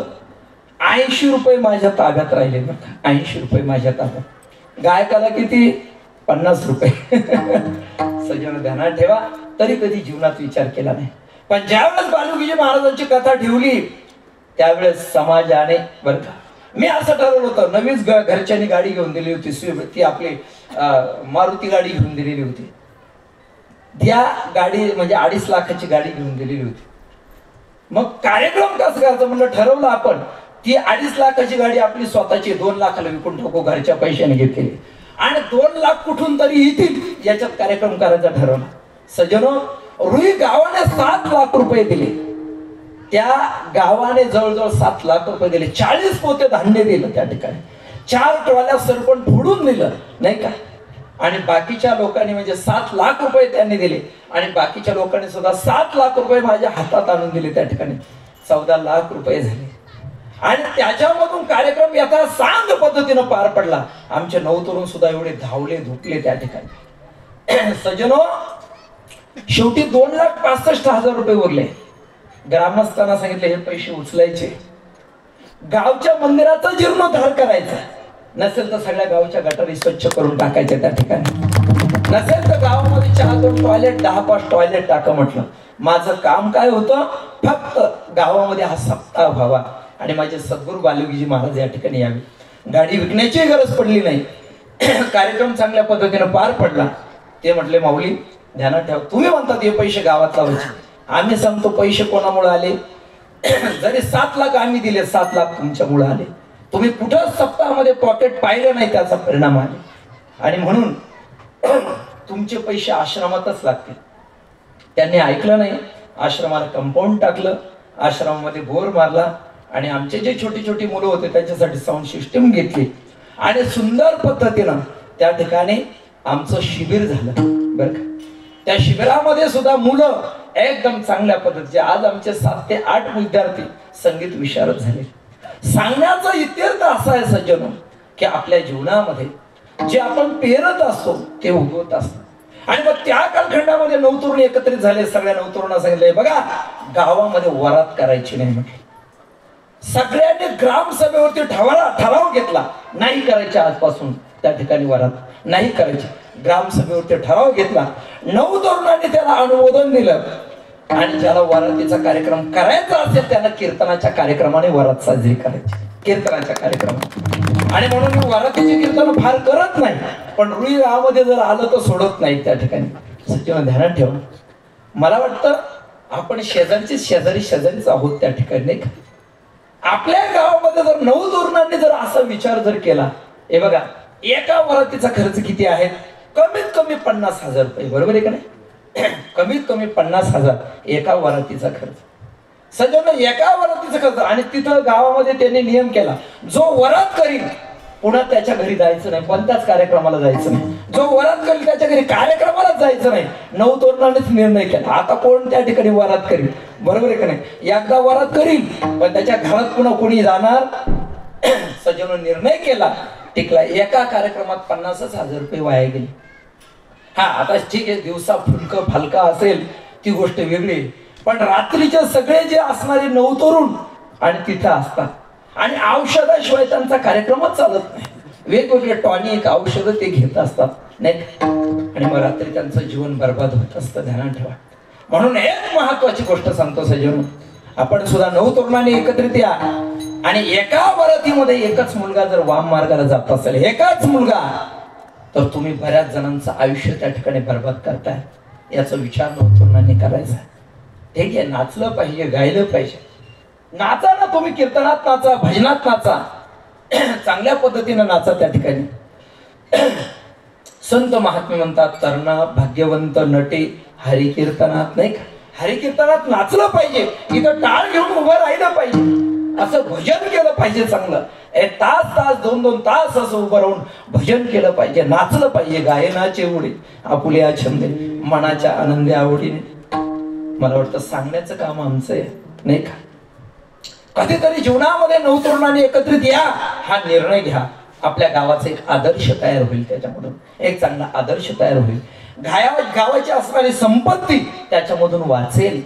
80 रुपये माझ्या ताब्यात राहिले बरं का. 80 रुपये माझ्या ताब्यात. गायकाला किती? 50 रुपये. सजन ध्यानात ठेवा. तरी कधी जीवनात विचार केला नाही. पण ज्यावेळेस बालुकीजी महाराजांची कथा ठेवली त्यावेळेस समाजाने बरं का, मी असं ठरवलं होतं. नवीच घरच्यांनी गाडी घेऊन दिली होती स्विफ्ट, ती आपली मारुती गाडी घेऊन दिलेली होती. त्या गाडी म्हणजे 2.5 लाखाची गाडी घेऊन दिलेली होती. मग कार्यक्रम कसं करायचं म्हणलं, ठरवलं आपण. ती 2.5 लाखाची गाडी आपली स्वतःची 2 लाखाला विकून टाकू, घरच्या पैशाने घेतलेली. आणि 2 लाख कुठून तरी येतील याच्यात कार्यक्रम करायचा ठरवला. सजनो, रुई गावाने 7 लाख रुपये दिले. त्या गावाने जवळजवळ 7 लाख रुपये दिले. 40 पोते धान्य दिलं त्या ठिकाणी. 4 ट्रॉल्या सरपण फोडून दिलं नाही का. आणि बाकीच्या लोकांनी म्हणजे 7 लाख रुपये त्यांनी दिले आणि बाकीच्या लोकांनी सुद्धा 7 लाख रुपये माझ्या हातात आणून दिले. त्या ठिकाणी 14 लाख रुपये झाले. आणि त्याच्यामधून कार्यक्रम याचा सांग पद्धतीनं पार पडला. आमचे नवतरुण सुद्धा एवढे धावले धुपले त्या ठिकाणी. सजनो, शेवटी 2,65,000 रुपये उरले. ग्रामस्थांना सांगितले हे पैसे उचलायचे, गावच्या मंदिराचा जीर्णोद्धार करायचा. नसेल तर सगळ्या गावच्या गटारी स्वच्छ करून टाकायच्या त्या ठिकाणी. नसेल तर गावामध्ये 4-2 टॉयलेट, 10-5 टॉयलेट टाका म्हटलं. माझं काम काय होतं? फक्त गावामध्ये हा सप्ताह व्हावा आणि माझे सद्गुरू बालुकीजी महाराज या ठिकाणी यावे. गाडी विकण्याची गरज पडली नाही. कार्यक्रम चांगल्या पद्धतीने पार पडला. ते म्हटले माऊली ध्यानात ठेवा, तुम्ही म्हणतात हे पैसे गावात लावायचे, आम्ही सांगतो पैसे कोणामुळे आले. जरी 7 लाख आम्ही दिले, 7 लाख तुमच्यामुळे आले. तुम्ही कुठं सप्ताहामध्ये पॉकेट पाहिलं नाही, त्याचा परिणाम आले. आणि म्हणून तुमचे पैसे आश्रमातच लागतील. त्यांनी ऐकलं नाही. आश्रमाला कंपाऊंड टाकलं, आश्रमामध्ये बोर मारला आणि आमचे जे छोटी छोटी मुलं होते त्यांच्यासाठी साऊंड सिस्टीम घेतली आणि सुंदर पद्धतीनं त्या ठिकाणी आमचं शिबिर झालं बरं का. त्या शिबिरामध्ये सुद्धा मुलं एकदम चांगल्या पद्धतीचे. आज आमचे 7 ते 8 विद्यार्थी संगीत विशारद झाले. सांगण्याचा इत्यर्थ असा आहे सज्जनो, की आपल्या जीवनामध्ये जे आपण पेरत असतो ते उगवत असतो. आणि मग त्या कालखंडामध्ये नवतरुण एकत्रित झाले. सगळ्या नवतरुणांना सांगितले बघा गावामध्ये वरात करायची नाही म्हटलं. सगळ्यांनी ग्रामसभेवरती ठराव घेतला, नाही करायचे आजपासून त्या ठिकाणी वरात नाही करायची. ग्रामसभेवरती ठराव घेतला. नवतरुणांनी त्याला अनुमोदन दिलं आणि ज्याला वरातीचा कार्यक्रम करायचा असेल त्यांना कीर्तनाच्या कार्यक्रमाने वरात साजरी करायची, कीर्तनाच्या कार्यक्रमात. आणि म्हणून मी वरातीची कीर्तन फार करत नाही, पण रुई गावामध्ये जर आलं तर सोडत नाही त्या ठिकाणी. सचिन ध्यानात ठेवा. मला वाटतं आपण शेजारीच आहोत त्या ठिकाणी नाही का. आपल्या गावामध्ये जर 9 तरुणांनी जर असा विचार जर केला, हे बघा एका वरातीचा खर्च किती आहे? कमीत कमी 50,000 रुपये, बरोबर आहे का नाही? कमीत कमी 50,000 एका वरातीचा खर्च। सज्जनो, एका वरातीचा खर्च। आणि तिथं गावामध्ये त्यांनी नियम केला, जो वरात करील पुन्हा त्याच्या घरी जायचं नाही, कोणत्याच कार्यक्रमाला जायचं नाही। जो वरात करील त्याच्या घरी कार्यक्रमालाच जायचं नाही। 9 तरुणांनीच निर्णय केला, आता कोण त्या ठिकाणी वरात करील, बरोबर आहे का नाही? एकदा वरात करील पण त्याच्या घरात पुन्हा कोणी जाणार? सज्जनो, निर्णय केला, टिकला। एका कार्यक्रमात 50,000 रुपये वाया गेले। हा, आता ठीक आहे, दिवसा फुलकं फालका असेल ती गोष्ट वेगळी, पण रात्रीचे सगळे जे असणारे 9 तरुण आणि तिथं असतात आणि औषधाशिवाय त्यांचा कार्यक्रमच चालत नाही। वेगवेगळे टॉनिक औषधं ते घेत असतात, नाही? आणि मग रात्री त्यांचं जीवन बर्बाद होत असतं, ध्यानात ठेवा। म्हणून एक महत्वाची गोष्ट सांगतो सज्जनो, आपण सुद्धा 9 तरुणांनी एकत्रित या आणि एका वरातीमध्ये एकच मुलगा जर वाम मार्गाला जात असेल, एकच मुलगा, तर तुम्ही बऱ्याच जणांचं आयुष्य त्या ठिकाणी बर्बाद करताय। याचा विचार 9 तरुणांनी करायचा। ठीक आहे, नाचलं पाहिजे, गायलं पाहिजे, नाचा ना तुम्ही, कीर्तनात नाचा, भजनात नाचा, चांगल्या पद्धतीने नाचा त्या ठिकाणी। संत महात्मे म्हणतात, तरणा भाग्यवंत नटे हरी कीर्तनात, नाही का? हरी कीर्तनात नाचलं पाहिजे, इथं टाळ घेऊन उभं राहिलं पाहिजे, असं भजन केलं पाहिजे चांगलं। तास 2-2 तास असं उभं राहून भजन केलं पाहिजे, नाचलं पाहिजे। गायनाचे ओढे आपुल्या छंदे, मनाच्या आनंदी आवडीने। मला वाटतं सांगण्याचं काम आमचं आहे, नाही का? कधीतरी जीवनामध्ये 9 तरुणांनी एकत्रित या, हा निर्णय घ्या, आपल्या गावाचा एक आदर्श तयार होईल, त्याच्यामधून एक चांगला आदर्श तयार होईल। गावाची असणारी संपत्ती त्याच्यामधून वाचेल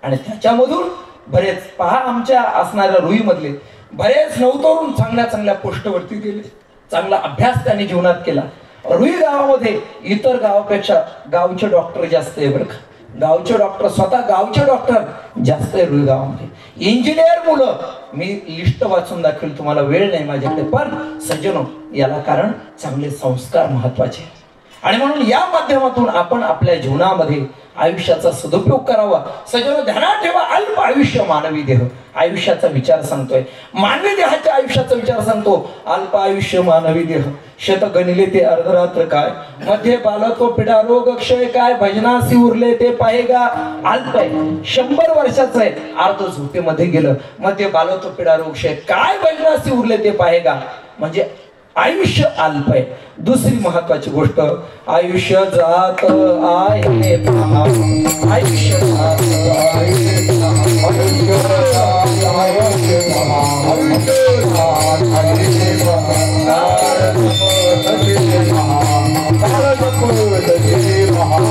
आणि त्याच्यामधून बरेच, पहा आमच्या असणाऱ्या रुई मधले बरेच 9 तरुण चांगल्या चांगल्या पोस्टवरती गेले, चांगला अभ्यास त्यांनी जीवनात केला। रुई गावामध्ये इतर गावापेक्षा गावचे डॉक्टर जास्त आहे, बरं का? गावचे डॉक्टर, स्वतः गावचे डॉक्टर जास्त आहे रुई गावामध्ये। इंजिनियर मुलं, मी लिस्ट वाचून दाखवेल तुम्हाला, वेळ नाही माझ्याकडे, पण सज्जनो याला कारण चांगले संस्कार महत्वाचे। आणि म्हणून या माध्यमातून आपण आपल्या जीवनामध्ये आयुष्याचा सदुपयोग करावा। सज्जनो, ध्यानात ठेवा, अल्प आयुष्य मानवी देह, आयुष्याचा विचार सांगतोय, मानवी देहाच्या आयुष्याचा विचार सांगतो। अल्प आयुष्य मानवी देह, शत गणिले ते अर्धरात्र काय, मध्ये बाल तो पिढा रोग क्षय काय, भजनासी उरले ते पाहेगा। अल्प आहे, 100 वर्षाचं आहे, अर्ध झोपेमध्ये गेलं, मध्ये बाल तो पिढा रोग क्षय काय, भजनासी उरले ते पाहेगा, म्हणजे आयुष्य अल्प आहे। दुसरी महत्वाची गोष्ट, आयुष्य जात आहे पहा, आयुष्य जात आहे पहा, आयुष्य जात आहे पहा, आयुष्य जात आहे पहा,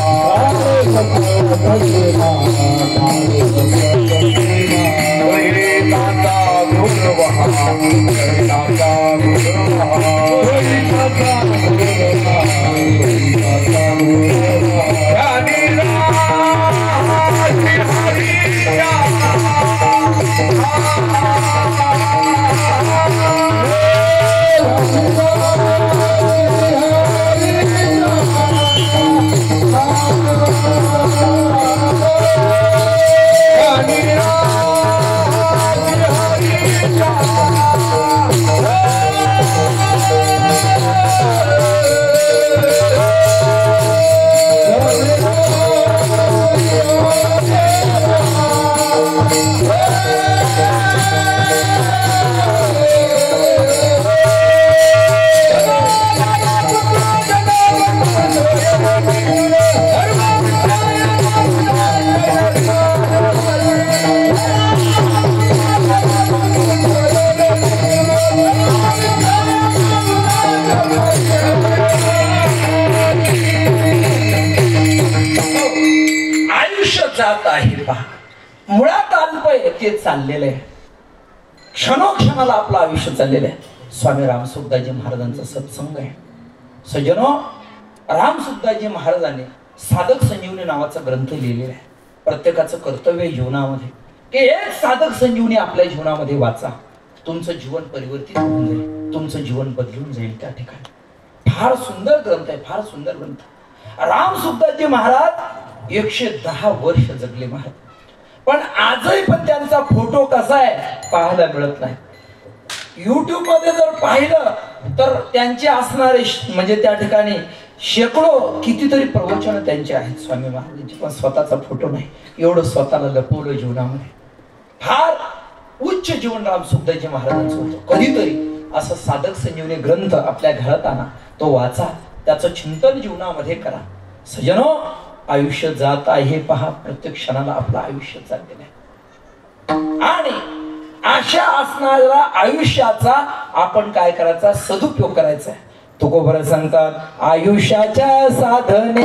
जात आहे पहा, मुळात अल्प आहे ते चाललेलं आहे, क्षणोक्षणाला आपलं आयुष्य चाललेलं आहे। स्वामी रामसुखदासजी महाराजांचा सत्संग आहे सज्जनो। रामसुखदासजी महाराजांनी साधक संजीवनी नावाचा ग्रंथ लिहिलेला आहे। प्रत्येकाचं कर्तव्य जीवनामध्ये की एक साधक संजीवनी आपल्या जीवनामध्ये वाचा, तुमचं जीवन परिवर्तित होऊन जाईल, तुमचं जीवन बदलून जाईल त्या ठिकाणी। फार सुंदर ग्रंथ आहे, फार सुंदर ग्रंथ। रामसुखदासजी महाराज 110 वर्ष जगले महाराज। पण आजही पण त्यांचा फोटो कसा आहे पाहायला मिळत नाही. युट्यूब मध्ये जर पाहिलं तर त्यांचे असणारे म्हणजे त्या ठिकाणी शेकडो कितीतरी प्रवचन त्यांचे आहेत स्वामी महाराजांचे, पण स्वतःचा फोटो नाही. एवढं स्वतःला लपवलं जीवनामध्ये. फार उच्च जीवन रामसुखदासजी महाराजांचं होतं. कधीतरी असं साधक संजीवनी ग्रंथ आपल्या घरात आणा, तो वाचा, त्याचं चिंतन जीवनामध्ये करा. सजनो, आयुष्य जात आहे पहा, प्रत्येक क्षणाला आपलं आयुष्य चाललेलं आहे. आणि अशा असणाऱ्या आयुष्याचा आपण काय करायचा, सदुपयोग करायचा आहे. तुकोबर सांगतात, आयुष्याच्या साधने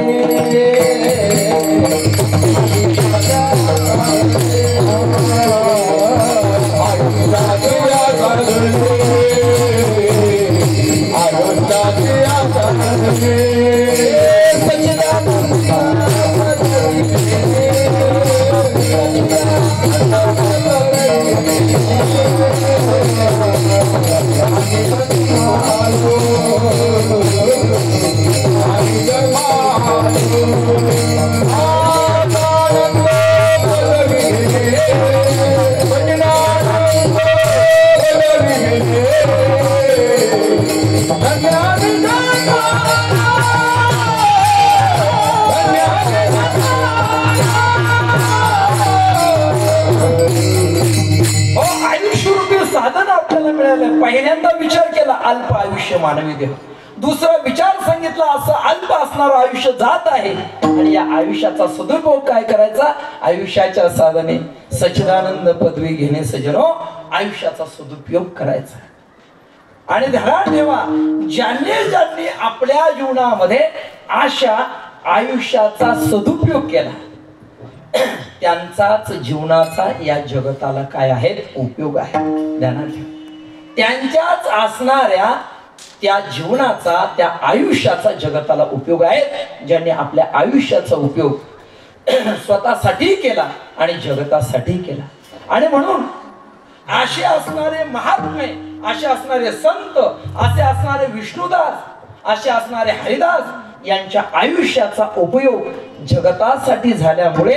पहिल्यांदा विचार केला अल्प आयुष्य मानवी देह. दुसरा विचार सांगितला असं अल्प असणारं आयुष्य जात आहे आणि या आयुष्याचा सदुपयोग काय करायचा, आयुष्याच्या साधने सच्चिदानंद पदवी घेणे. सजनो, आयुष्याचा सदुपयोग करायचा. आणि ध्यानात ठेवा, ज्यांनी आपल्या जीवनामध्ये अशा आयुष्याचा सदुपयोग केला त्यांचाच जीवनाचा या जगताला काय आहे, उपयोग आहे. ध्यानात ठेवा, त्यांच्याच असणाऱ्या त्या जीवनाचा, त्या आयुष्याचा जगताला उपयोग आहे. ज्यांनी आपल्या आयुष्याचा उपयोग स्वतःसाठी केला आणि जगतासाठी केला. आणि म्हणून असे असणारे महात्मे, असे असणारे संत, असे असणारे विष्णुदास, असे असणारे हरिदास यांच्या आयुष्याचा उपयोग जगतासाठी झाल्यामुळे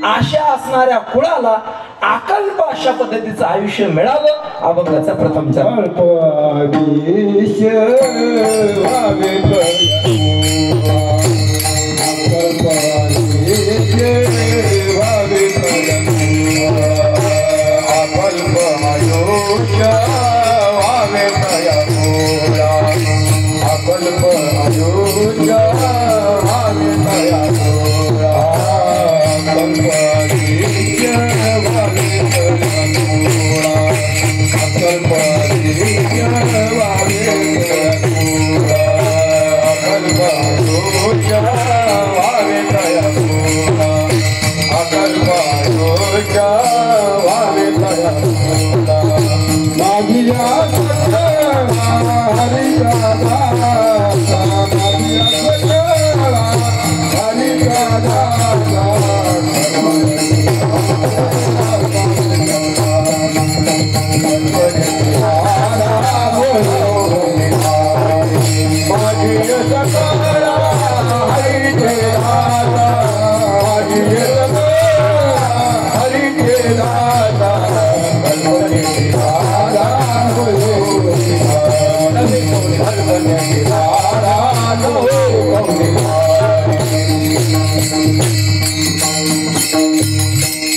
अशा असणाऱ्या कुळाला अकल्प अशा पद्धतीचं आयुष्य मिळावं. अभंगाचा प्रथम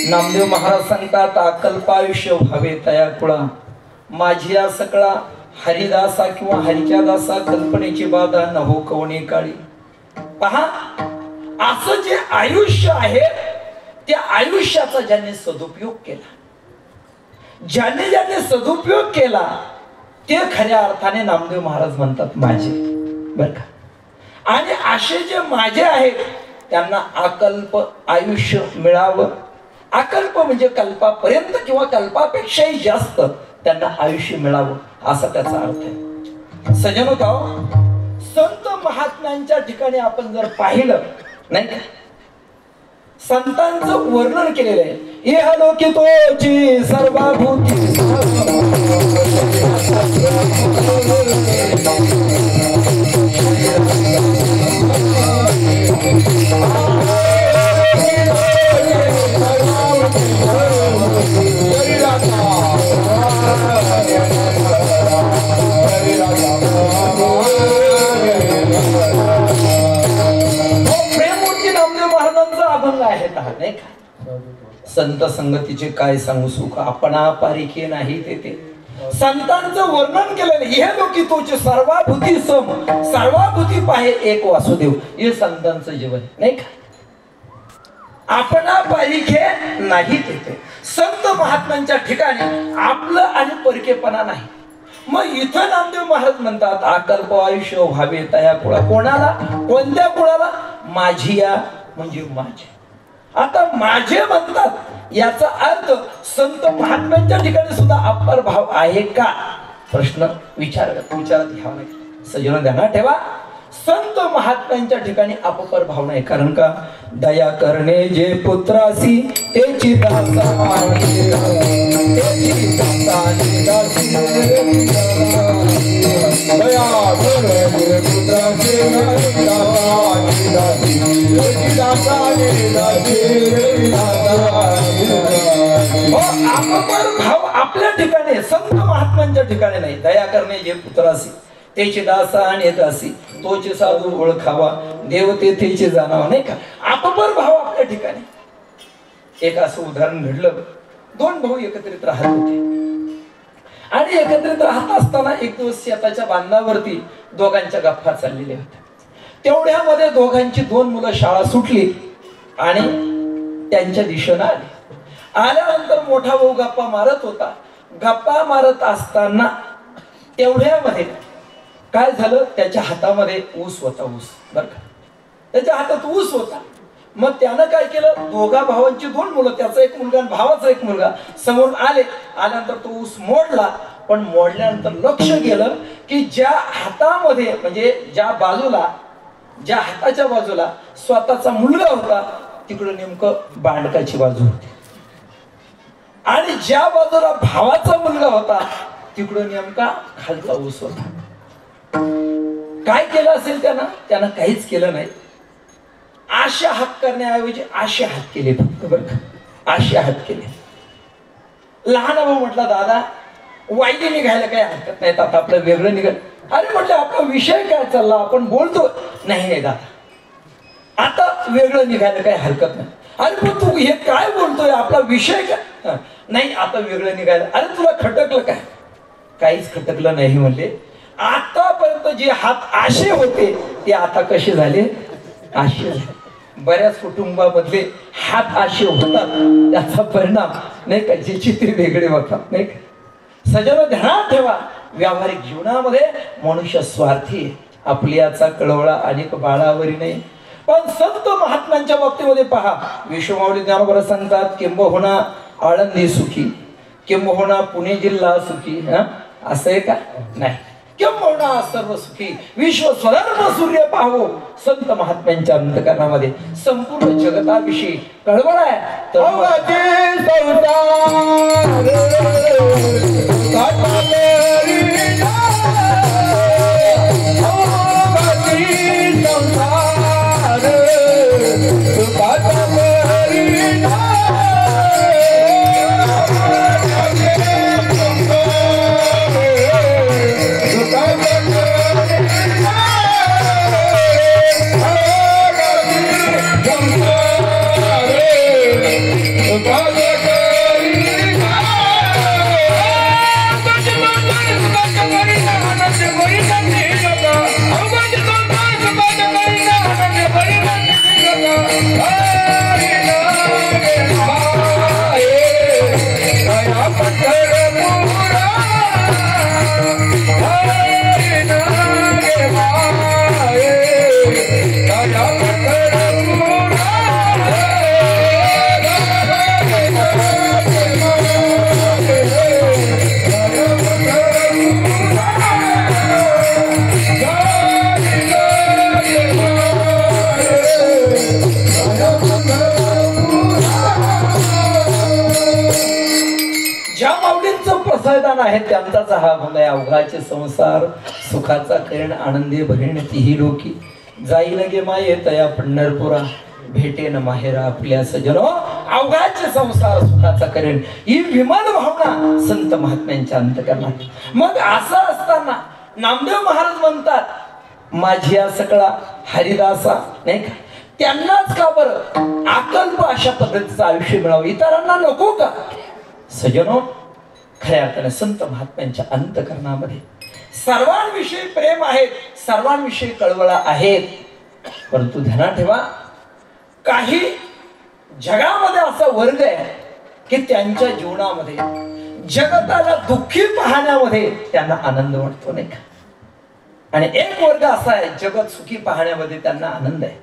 नामदेव महाराज सांगतात, अकल्पायुष्य व्हावे तया कुळा, माझिया सकळा हरिदासा किंवा हरिच्या दासा, कल्पनेची बाधा न हो कवणे काळी. पहा, असं जे आयुष्य आहे त्या आयुष्याचा ज्यांनी सदुपयोग केला, ज्यांनी सदुपयोग केला ते खऱ्या अर्थाने नामदेव महाराज म्हणतात माझे, बर का. आणि असे जे माझे आहेत त्यांना अकल्प आयुष्य मिळावं. अकल्प म्हणजे कल्पापर्यंत किंवा कल्पापेक्षाही जास्त त्यांना आयुष्य मिळावं असा त्याचा अर्थ आहे. सजनोताव, संत महात्म्यांच्या ठिकाणी आपण जर पाहिलं नाही का, संतांचं वर्णन केलेलं आहे. इह लोकी तोची सर्वभूती नाही का? संत संगतीचे काय सांगू सुख आपणा पारिखे नाही ते संतांचं वर्णन केलेलं हे लोकी तोचे सर्वाभूती सम सर्वाभूती पाहे एक वासुदेव हे संतांचं जीवन नाही का? आपणा पारिखे नाही ते संत महात्म्यांच्या ठिकाणी आपलं आणि परकेपणा नाही. मग इथं नामदेव महाराज म्हणतात अकल्प आयुष्य व्हावे तया कुळा. कोणाला? कोणत्या कुळाला? माझिया म्हणजे माझे. आता माझे म्हणतात याचा अर्थ संत महात्म्यांच्या ठिकाणी सुद्धा अप्पर भाव आहे का? प्रश्न विचारात घ्यावा लागेल. सजन ध्यानात ठेवा, संत महात्म्यांच्या ठिकाणी अपपर भाव नाही. कारण का? दया करणे जे पुत्रासी तेची दासानी दासी दया करणे पुत्राचे अपपर भाव आपल्या ठिकाणी संत महात्म्यांच्या ठिकाणी नाही. दया करणे जे पुत्रासी तेचे दासा आणि दासी तोचे साधू ओळखावा देव तेथे जाणावा नाही का? अपपर भाव आपल्या ठिकाणी. एक असं उदाहरण घडलं. दोन भाऊ एकत्रित राहत होते आणि एकत्रित राहत असताना एक दिवस शेताच्या बांधावरती दोघांच्या गप्पा चाललेल्या होत्या. तेवढ्यामध्ये दोघांची दोन मुलं शाळा सुटली आणि त्यांच्या दिशेनं आली. आल्यानंतर मोठा भाऊ गप्पा मारत होता. गप्पा मारत असताना तेवढ्यामध्ये काय झालं? त्याच्या हातामध्ये ऊस होता. ऊस बरं का? त्याच्या हातात ऊस होता. मग त्यानं काय केलं? दोघा भावांची दोन मुलं, त्याचा एक मुलगा आणि भावाचा एक मुलगा समोर आले. आल्यानंतर तो ऊस मोडला. पण मोडल्यानंतर लक्ष गेलं की ज्या हातामध्ये म्हणजे ज्या बाजूला ज्या हाताच्या बाजूला स्वतःचा मुलगा होता तिकडं नेमकं बांडकाची बाजू होती आणि ज्या बाजूला भावाचा मुलगा होता तिकडं नेमका खालचा ऊस होता. काय केलं असेल त्यानं काहीच केलं नाही. आशा हात करण्याऐवजी आशा हात केले फक्त. बरं का? आशा हात केले. लहान भाऊ म्हटला दादा वाईट निघायला काही हरकत नाही, आता आपलं वेगळं निघाल. अरे म्हटलं आपला विषय काय चालला, आपण बोलतो. नाही दादा आता वेगळं निघायला काही हरकत नाही. अरे पण तू हे काय बोलतोय, आपला विषय काय? नाही आता वेगळं निघायला. अरे तुला खटकलं काय? काहीच खटकलं नाही म्हणले. आतापर्यंत जे हात आशे होते ते आता कसे झाले? आशे झाले. बऱ्याच कुटुंबामधले हात आशे होतात त्याचा परिणाम नाही का ज्याची ते वेगळे होतात नाही का? सजन ध्यानात ठेवा, व्यावहारिक जीवनामध्ये मनुष्य स्वार्थी आहे. आपली याचा कळवळा अनेक बाळावरी नाही. पण संत महात्म्यांच्या बाबतीमध्ये पहा, विश्वमाऊली ज्ञानोबा सांगतात किंबहुना आळंदी सुखी, किंबहुना पुणे जिल्हा सुखी. असं आहे का? नाही. किंबहुना सर्व सुखी विश्व स्वधर्म सूर्य पाहो. संत महात्म्यांच्या अंतकरणामध्ये संपूर्ण जगताविषयी कळवळ आहे. आहे त्यांचाच हा भंग आहे. अवघाचे संसार सुखाचा किरण आनंदी भरीण तीही लोकी. जाईल गे माये तया पंढरपुरा भेटेन माहेरा आपल्या सजनो. अवघाचे संसार सुखाचा किरण ही विमान भावना संत महात्म्यांच्या अंतकरणात. मग असं असताना नामदेव महाराज म्हणतात माझी या सकळा हरिदासा नाही का? त्यांनाच का बरं आकल्प अशा पद्धतीचं आयुष्य मिळावं, इतरांना नको का? सजनो, खऱ्या अर्थाने संत महात्म्यांच्या अंतःकरणामध्ये सर्वांविषयी प्रेम आहे, सर्वांविषयी कळवळा आहेत. परंतु ध्यानात ठेवा, काही जगामध्ये असा वर्ग आहे की त्यांच्या जीवनामध्ये जगताला दुःखी पाहण्यामध्ये त्यांना आनंद वाटतो, नाही का? आणि एक वर्ग असा आहे जगत सुखी पाहण्यामध्ये त्यांना आनंद आहे.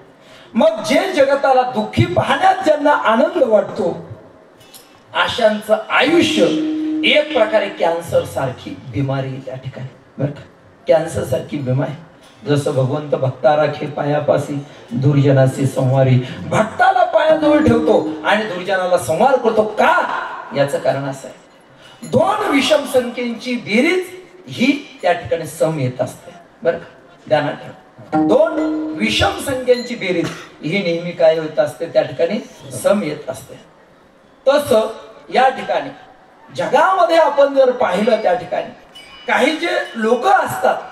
मग जे जगताला दुःखी पाहण्यात ज्यांना आनंद वाटतो अशांचं आयुष्य एक प्रकारे कॅन्सर सारखी बिमारी त्या ठिकाणी, बरं का? कॅन्सर सारखी बिमारी. जसं भगवंत भक्ता राखे पायापासी दुर्जनाशी संवारी, भक्ताला पायाजवळ ठेवतो आणि दुर्जनाला संवार करतो. का? याचं कारण असं आहे, दोन विषम संख्येची बेरीज ही त्या ठिकाणी सम येत असते, बरं का? ध्यानात ठेवा, दोन विषम संख्यांची बेरीज ही नेहमी काय होत असते, त्या ठिकाणी सम येत असते. तसं या ठिकाणी जगामध्ये आपण जर पाहिलं, त्या ठिकाणी काही जे लोक असतात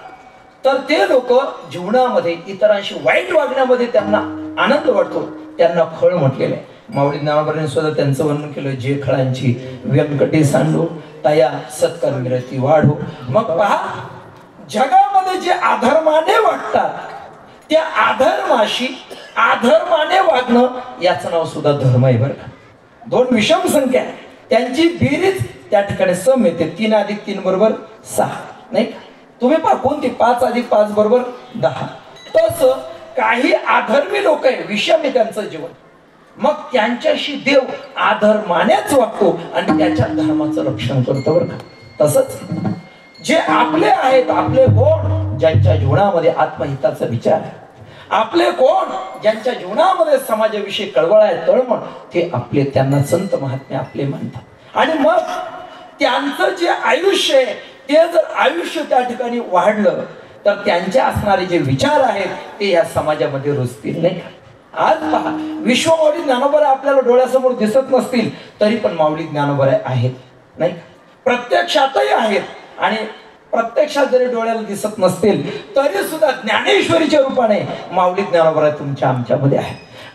तर ते लोक जीवनामध्ये इतरांशी वाईट वागण्यामध्ये त्यांना आनंद वाटतो, त्यांना खळ म्हटलेलं आहे. माऊली ज्ञानोबांनी सुद्धा त्यांचं वर्णन केलं, जे खळांची व्यंकटी सांडो तया सत्कर्मिरती वाढो. मग पहा, जगामध्ये जे अधर्माने वागतात त्या अधर्माशी अधर्माने वागणं याचं नाव सुद्धा धर्म आहे, बरं का? दोन विषम संख्या त्यांची बेरीज त्या ठिकाणी सम येते. 3 + 3 = 6, नाही का? तुम्ही पहा कोणती 5 + 5 = 10. तसं काही अधर्मी लोक आहे, विषम आहे त्यांचं जीवन, मग त्यांच्याशी देव अधर्मानेच वागतो आणि त्याच्या धर्माचं रक्षण करतो, बरं का? तसंच जे आपले आहेत, आपले कोण ज्यांच्या जीवनामध्ये आत्महिताचा विचार आहे, आपले कोण ज्यांच्या जीवनामध्ये समाजाविषयी कळवळ आहे, तळमळ, ते आपले, त्यांना संत महात्मे आपले म्हणतात. आणि मग त्यांचं जे आयुष्य आहे ते जर आयुष्य त्या ठिकाणी वाढलं तर त्यांचे असणारे जे विचार आहेत ते या समाजामध्ये रुजतील, नाही का? आज पहा, विश्व माऊली ज्ञानोबा आपल्याला डोळ्यासमोर दिसत नसतील तरी पण माऊली ज्ञानोबा आहेत, नाही का? प्रत्यक्षातही आहेत. आणि प्रत्यक्षात जरी डोळ्याला दिसत नसतील तरी सुद्धा ज्ञानेश्वरीच्या रूपाने माऊली ज्ञानोबा तुमच्या आमच्यामध्ये आहे,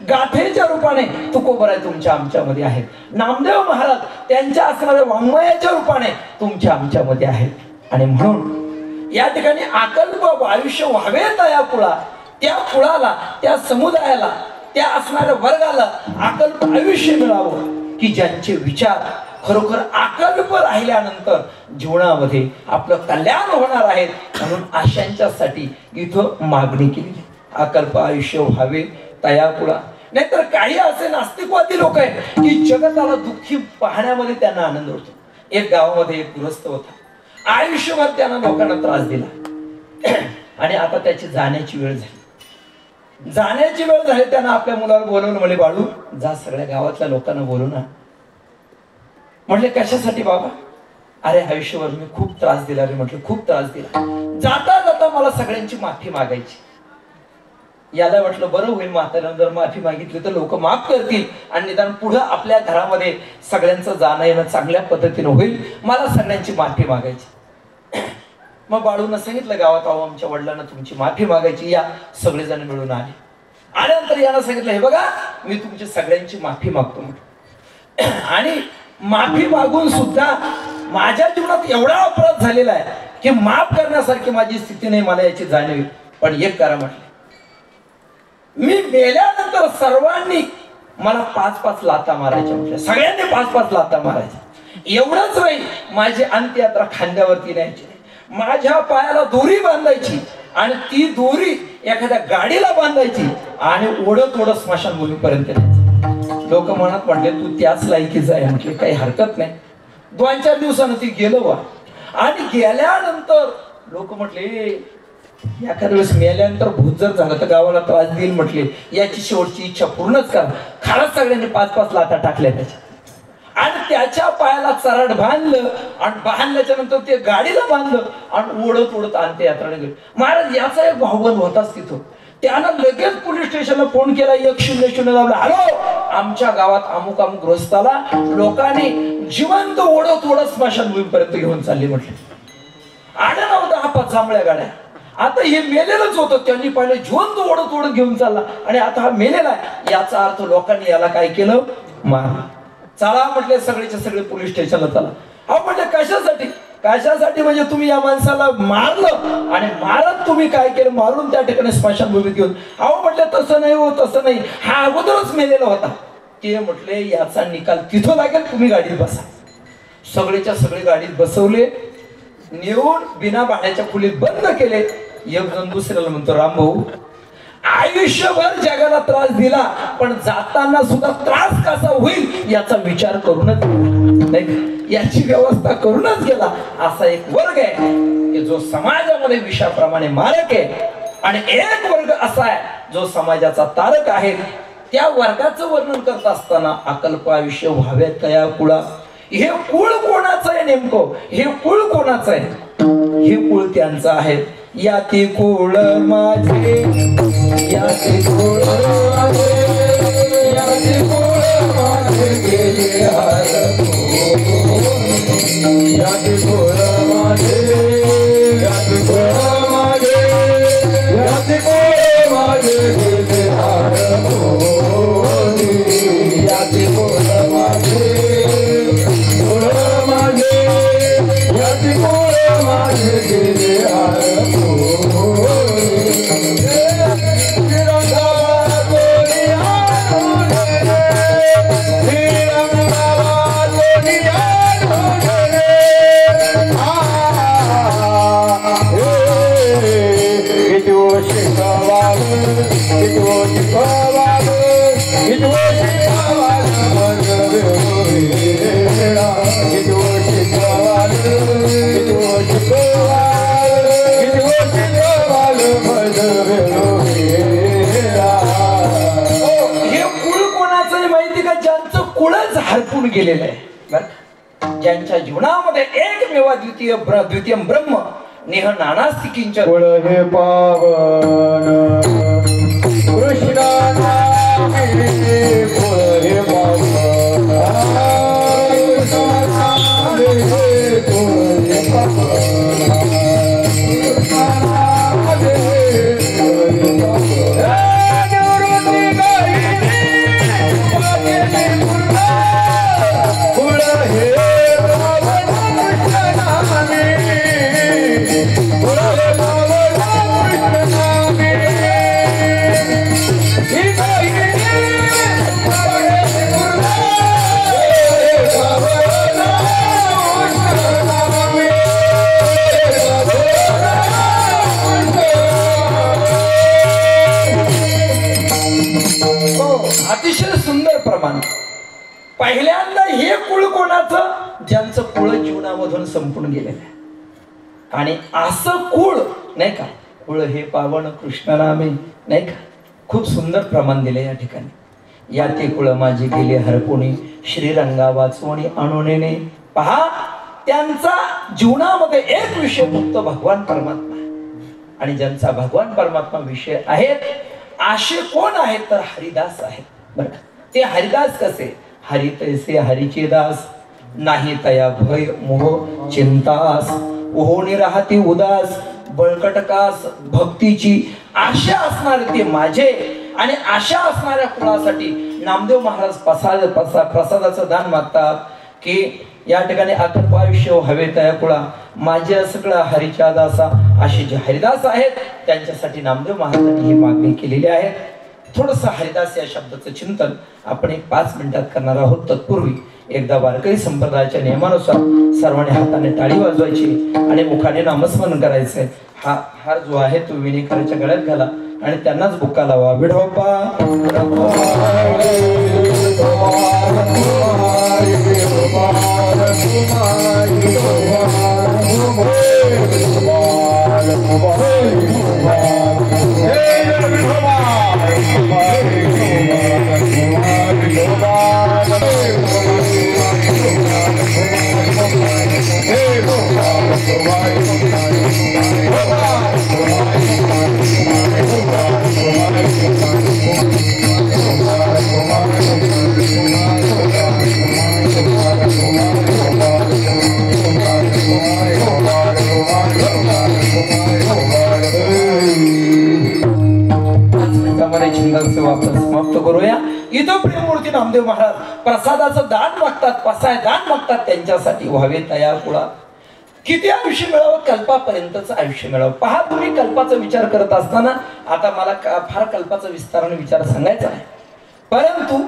गाथेच्या रूपाने तुकोबराय तुमच्या आमच्यामध्ये आहेत, नामदेव महाराज त्यांच्या असणाऱ्या वाङ्मयाच्या रूपाने तुमच्या आमच्यामध्ये आहेत. आणि म्हणून या ठिकाणी आकल्प आयुष्य व्हावे त्या कुळा, त्या कुळाला, त्या समुदायाला, त्या असणाऱ्या वर्गाला आकल्प आयुष्य मिळावं की ज्यांचे विचार खरोखर आकल्प राहिल्यानंतर जीवनामध्ये आपलं कल्याण होणार आहे. म्हणून आशांच्यासाठी इथं मागणी केली, आकल्प आयुष्य व्हावे तया कुळा. नाहीतर काही असे नास्तिकवादी लोक आहेत की जगताला दुःखी पाहण्यामध्ये त्यांना आनंद होतो. एक गावामध्ये एक गृहस्थ होता, आयुष्यभर त्यानं लोकांना त्रास दिला आणि आता त्याची जाण्याची वेळ झाली. जाण्याची वेळ झाली, त्यानं आपल्या मुलाला बोलवलं, म्हणे बाळू जा सगळ्या गावातल्या लोकांना बोलू ना. म्हटले कशासाठी बाबा? अरे आयुष्यभर मी खूप त्रास दिला रे. म्हटलं खूप त्रास दिला, जाता जाता मला सगळ्यांची माफी मागायची. याला म्हटलं बरं होईल, म्हाताऱ्यानं जर माफी मागितली तर लोक माफ करतील आणि निदान पुढे आपल्या घरामध्ये सगळ्यांचं जाणं येणं चांगल्या पद्धतीने होईल. मला सगळ्यांची माफी मागायची. मग बाळूनं सांगितलं गावात, अहो आमच्या वडिलांना तुमची माफी मागायची, या सगळेजण मिळून आले. आल्यानंतर यानं सांगितलं, हे बघा मी तुमची सगळ्यांची माफी मागतो म्हटलं, आणि माफी मागून सुद्धा माझ्या जीवनात एवढा अपराध झालेला आहे की माफ करण्यासारखी माझी स्थिती नाही, मला याची जाणीव. पण एक करा म्हटलं, मी मेल्यानंतर सर्वांनी मला 5-5 लाथा मारायच्या. म्हटलं सगळ्यांनी 5-5 लाथा मारायच्या. एवढंच नाही, माझी अंत्ययात्रा खांद्यावरती न्यायची, माझ्या पायाला दोरी बांधायची आणि ती दोरी एखाद्या गाडीला बांधायची आणि ओढत ओढत स्मशानभूमीपर्यंत न्यायची. लोक म्हणत म्हटले तू त्याच लायकीच आहे. म्हटले काही हरकत नाही. 2-4 दिवसानं ती गेलं वा. आणि गेल्यानंतर लोक म्हटले एखाद्या वेळेस मेल्यानंतर भूत जर झालं तर गावाला त्रास देईल. म्हटले याची शेवटची इच्छा पूर्णच करा. खरंच सगळ्यांनी 5-5 लाथा टाकल्या त्याच्या आणि त्याच्या पायाला चराड बांधलं आणि बांधल्याच्या नंतर ते गाडीला बांधलं आणि ओढत ओढत अंत्ययात्रेला गेलो. महाराज याचा एक भाऊबंद होताच तिथं. त्यानं लगेच पोलीस स्टेशनला फोन केला, 100 लावला, हॅलो आमच्या गावात अमुक अमुक ग्रस्ताला लोकांनी जिवंत ओढत ओढत स्मशानभूमीपर्यंत घेऊन चालले. म्हटले आल्या नव्हत्या 5 जांभळ्या गाड्या आता हे मेलेलंच होतं, त्यांनी पाहिलं जिवंत ओढत ओढत घेऊन चालला आणि आता हा मेलेला आहे. याचा अर्थ लोकांनी याला काय केलं, मारलं. चला म्हटले सगळेच्या सगळे पोलीस स्टेशनला चला. अहो म्हटले कशासाठी, कशासाठी म्हणजे तुम्ही या माणसाला मारलं आणि मारत तुम्ही काय केलं, मारून त्या ठिकाणी स्मशानभूमीत घेऊन. अहो म्हटले तसं नाही हो, तसं नाही, हा अगोदरच मेलेला होता. ते म्हटले याचा निकाल तिथं लागेल, तुम्ही गाडीत बसा. सगळेच्या सगळे गाडीत बसवले, नेऊन बिना भाड्याच्या खोलीत बंद केले. एक जण दुसऱ्याला म्हणतो, रामभाऊ आयुष्यभर जगाला त्रास दिला, पण जाताना सुद्धा त्रास कसा होईल याचा विचार करूनच नाही, याची व्यवस्था करूनच गेला. असा एक वर्ग आहे की जो समाजामध्ये विषाप्रमाणे मारक आहे, आणि एक वर्ग असा आहे जो समाजाचा तारक आहे. त्या वर्गाचं वर्णन करत असताना अकल्प आयुष्य व्हाव्यात कया कुळा, हे कुळ कोणाचं आहे नेमकं, हे कुळ कोणाचं आहे, हे कुळ त्यांचं आहे. याती कुळ माझे, याती कुळ माझे, याती कुळ माझे गेले हरपून, याती कुळ माझे, याती कुळ माझे, याती कुळ माझे गेले हरपून, याती कुळ माझे, कुळ माझे, याती कुळ माझे गेले हरपून. हरपून गेलेलं आहे. ज्यांच्या जीवनामध्ये एकमेव द्वितीय ब्रह्म नेह नानास्ति किंचन, कुळ हे पावन कृष्णा नामे, कुळ हे पावन कुळ हे पावन. अतिशय सुंदर प्रमाण. पहिल्यांदा हे कुळ कोणाचं, ज्यांचं कुळ जीवनामधून संपून गेलेलं आहे. आणि असं कुळ नाही का, कुळ हे पावन कृष्ण नामे नाही का, खूप सुंदर प्रमाण दिले या ठिकाणी. या ते कुळ माझे गेले हरपुणी, श्रीरंगा वाचवणी आणूनेने. पहा, त्यांचा जीवनामध्ये एक विषय फक्त भगवान परमात्मा आहे. आणि ज्यांचा भगवान परमात्मा विषय आहेत असे कोण आहेत तर हरिदास आहेत. बरं, ते हरिदास कसे, हरि तैसे हरिचे दास, नाही तया भय मोह चिंतास, ओहोनी राहते उदास, बळकटकास भक्तीची आशा असणारे ते माझे. आणि आशा असणाऱ्या कुळासाठी नामदेव महाराज प्रसादाचं दान मागतात की या ठिकाणी अकल्प आयुष्य हवे तया कुळा, माझ्या सगळा हरिच्या दासा. असे जे हरिदास आहेत त्यांच्यासाठी नामदेव महाराजांनी ही मागणी केलेली आहे. थोडंसं हरिदास या शब्दाचं चिंतन आपण 5 मिनिटात करणार आहोत. तत्पूर्वी एकदा वारकरी संप्रदायाच्या नियमानुसार सर्वांनी हाताने टाळी वाजवायची आणि मुखाने नामस्मरण करायचंय. हा हार जो आहे तो विनेकराच्या गळ्यात घाला आणि त्यांनाच बुक्का लावा. विढोबा छंदांचे वापर समाप्त करूया. इथं प्रेममूर्ती नामदेव महाराज प्रसादाचं दान मागतात, पसाय दान मागतात, त्यांच्यासाठी व्हावे तयार कुळा. किती आयुष्य मिळावं? कल्पापर्यंतच आयुष्य मिळावं. पहा, तुम्ही कल्पाचा विचार करत असताना आता मला फार कल्पाचा विस्ताराने विचार सांगायचा आहे, परंतु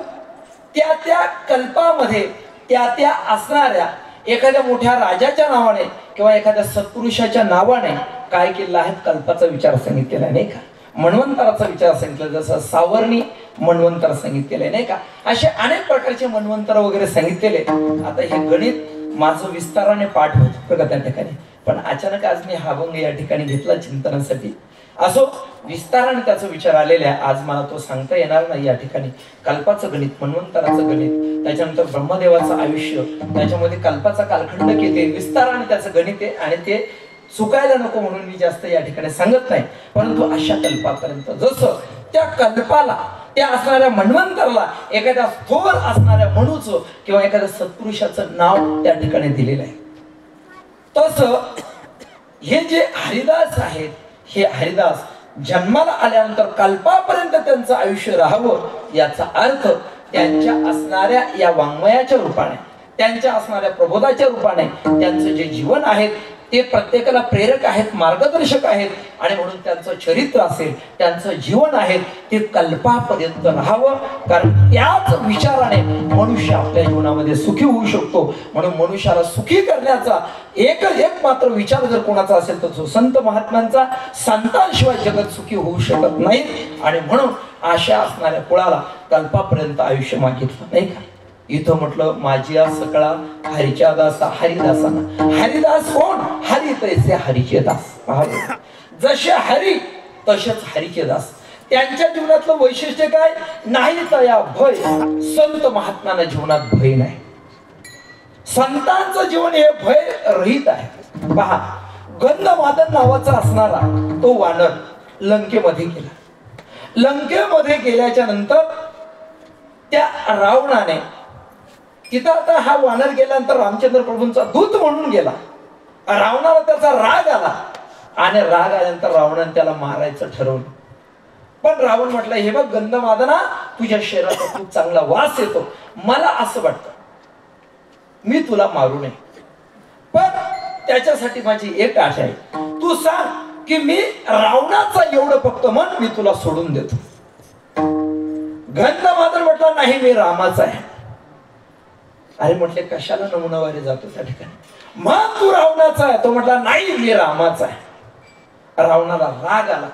त्या त्या कल्पामध्ये त्या त्या असणाऱ्या एखाद्या मोठ्या राजाच्या नावाने किंवा एखाद्या सत्पुरुषाच्या नावाने काय केलेलं आहे, कल्पाचा विचार सांगितलेला नाही का. मन्वंतराचा विचार सांगितला, जसं सावर्णी मन्वंतर सांगितलेलं नाही का. असे अनेक प्रकारचे मन्वंतर वगैरे सांगितलेले. आता हे गणित माझं विस्ताराने पाठ होत बघा त्या ठिकाणी, पण अचानक आज मी हा अभंग या ठिकाणी घेतला चिंतनासाठी. असो, विस्ताराने त्याचा विचार आलेला आहे. आज मला तो सांगता येणार नाही या ठिकाणी. कल्पाचं गणित, मन्वंतराचं गणित, त्याच्यानंतर ब्रह्मदेवाचं आयुष्य, त्याच्यामध्ये कल्पाचा कालखंड किती, विस्ताराने त्याचं गणित आहे आणि ते चुकायला नको म्हणून मी जास्त या ठिकाणी सांगत नाही. परंतु अशा कल्पापर्यंत जसं त्या कल्पाला, त्या असणाऱ्या मन्वंतरला एखाद्या थोर असणाऱ्या मनुचं किंवा एखाद्या सत्पुरुषाचं नाव त्या ठिकाणी दिलेलं आहे, तसं हे जे हरिदास आहेत, हे हरिदास जन्माला आल्यानंतर कल्पापर्यंत त्यांचं आयुष्य राहावं, याचा अर्थ त्यांच्या असणाऱ्या या वाङ्मयाच्या रूपाने, त्यांच्या असणाऱ्या प्रबोधाच्या रूपाने त्यांचं जे जीवन आहे ते प्रत्येकाला प्रेरक आहेत, मार्गदर्शक आहेत. आणि म्हणून त्यांचं चरित्र असेल, त्यांचं जीवन आहे ते कल्पापर्यंत राहावं, कारण त्याच विचाराने मनुष्य आपल्या जीवनामध्ये सुखी होऊ शकतो. म्हणून मनुष्याला सुखी करण्याचा एक मात्र विचार जर कोणाचा असेल तर तो संत महात्म्यांचा. संतांशिवाय जगत सुखी होऊ शकत नाही. आणि म्हणून अशा असणाऱ्या कुळाला कल्पापर्यंत आयुष्य मागितलं नाही का. इथं म्हटलं, माझी सकळा हरीच्या दासा हरिदासाना. हरिदास कोण? हरी तैसे हरीचे दास. जसे हरी तसेच हरीचे दास. त्यांच्या जीवनातलं वैशिष्ट्य काय? नाही तया भय. संत महात्म्यांना जीवनात भय नाही. संतांचं जीवन हे भय रहित आहे. पहा, गंधमादन नावाचा असणारा तो वानर लंकेमध्ये गेला. लंकेमध्ये गेल्याच्या नंतर त्या रावणाने तिथं, आता हा वानर गेल्यानंतर रामचंद्र प्रभूंचा दूत म्हणून गेला. रावणाला त्याचा राग आला आणि राग आल्यानंतर रावणाने त्याला मारायचं ठरवलं. पण रावण म्हटलं, हे बघ गंधमादना, तुझ्या शरीराचा खूप चांगला वास येतो, मला असं वाटतं मी तुला मारू नये, पण त्याच्यासाठी माझी एक आशा आहे. तू सांग की मी रावणाचा एवढं फक्त मन मी तुला सोडून देतो. गंधमादन म्हटला, नाही मी रामाचा आहे. अरे म्हटले, कशाला नमुनावारी जातो त्या ठिकाणी, मग तू रावणाचा आहे. तो म्हटला, नाही मी रामाचा आहे. रावणाला राग आला.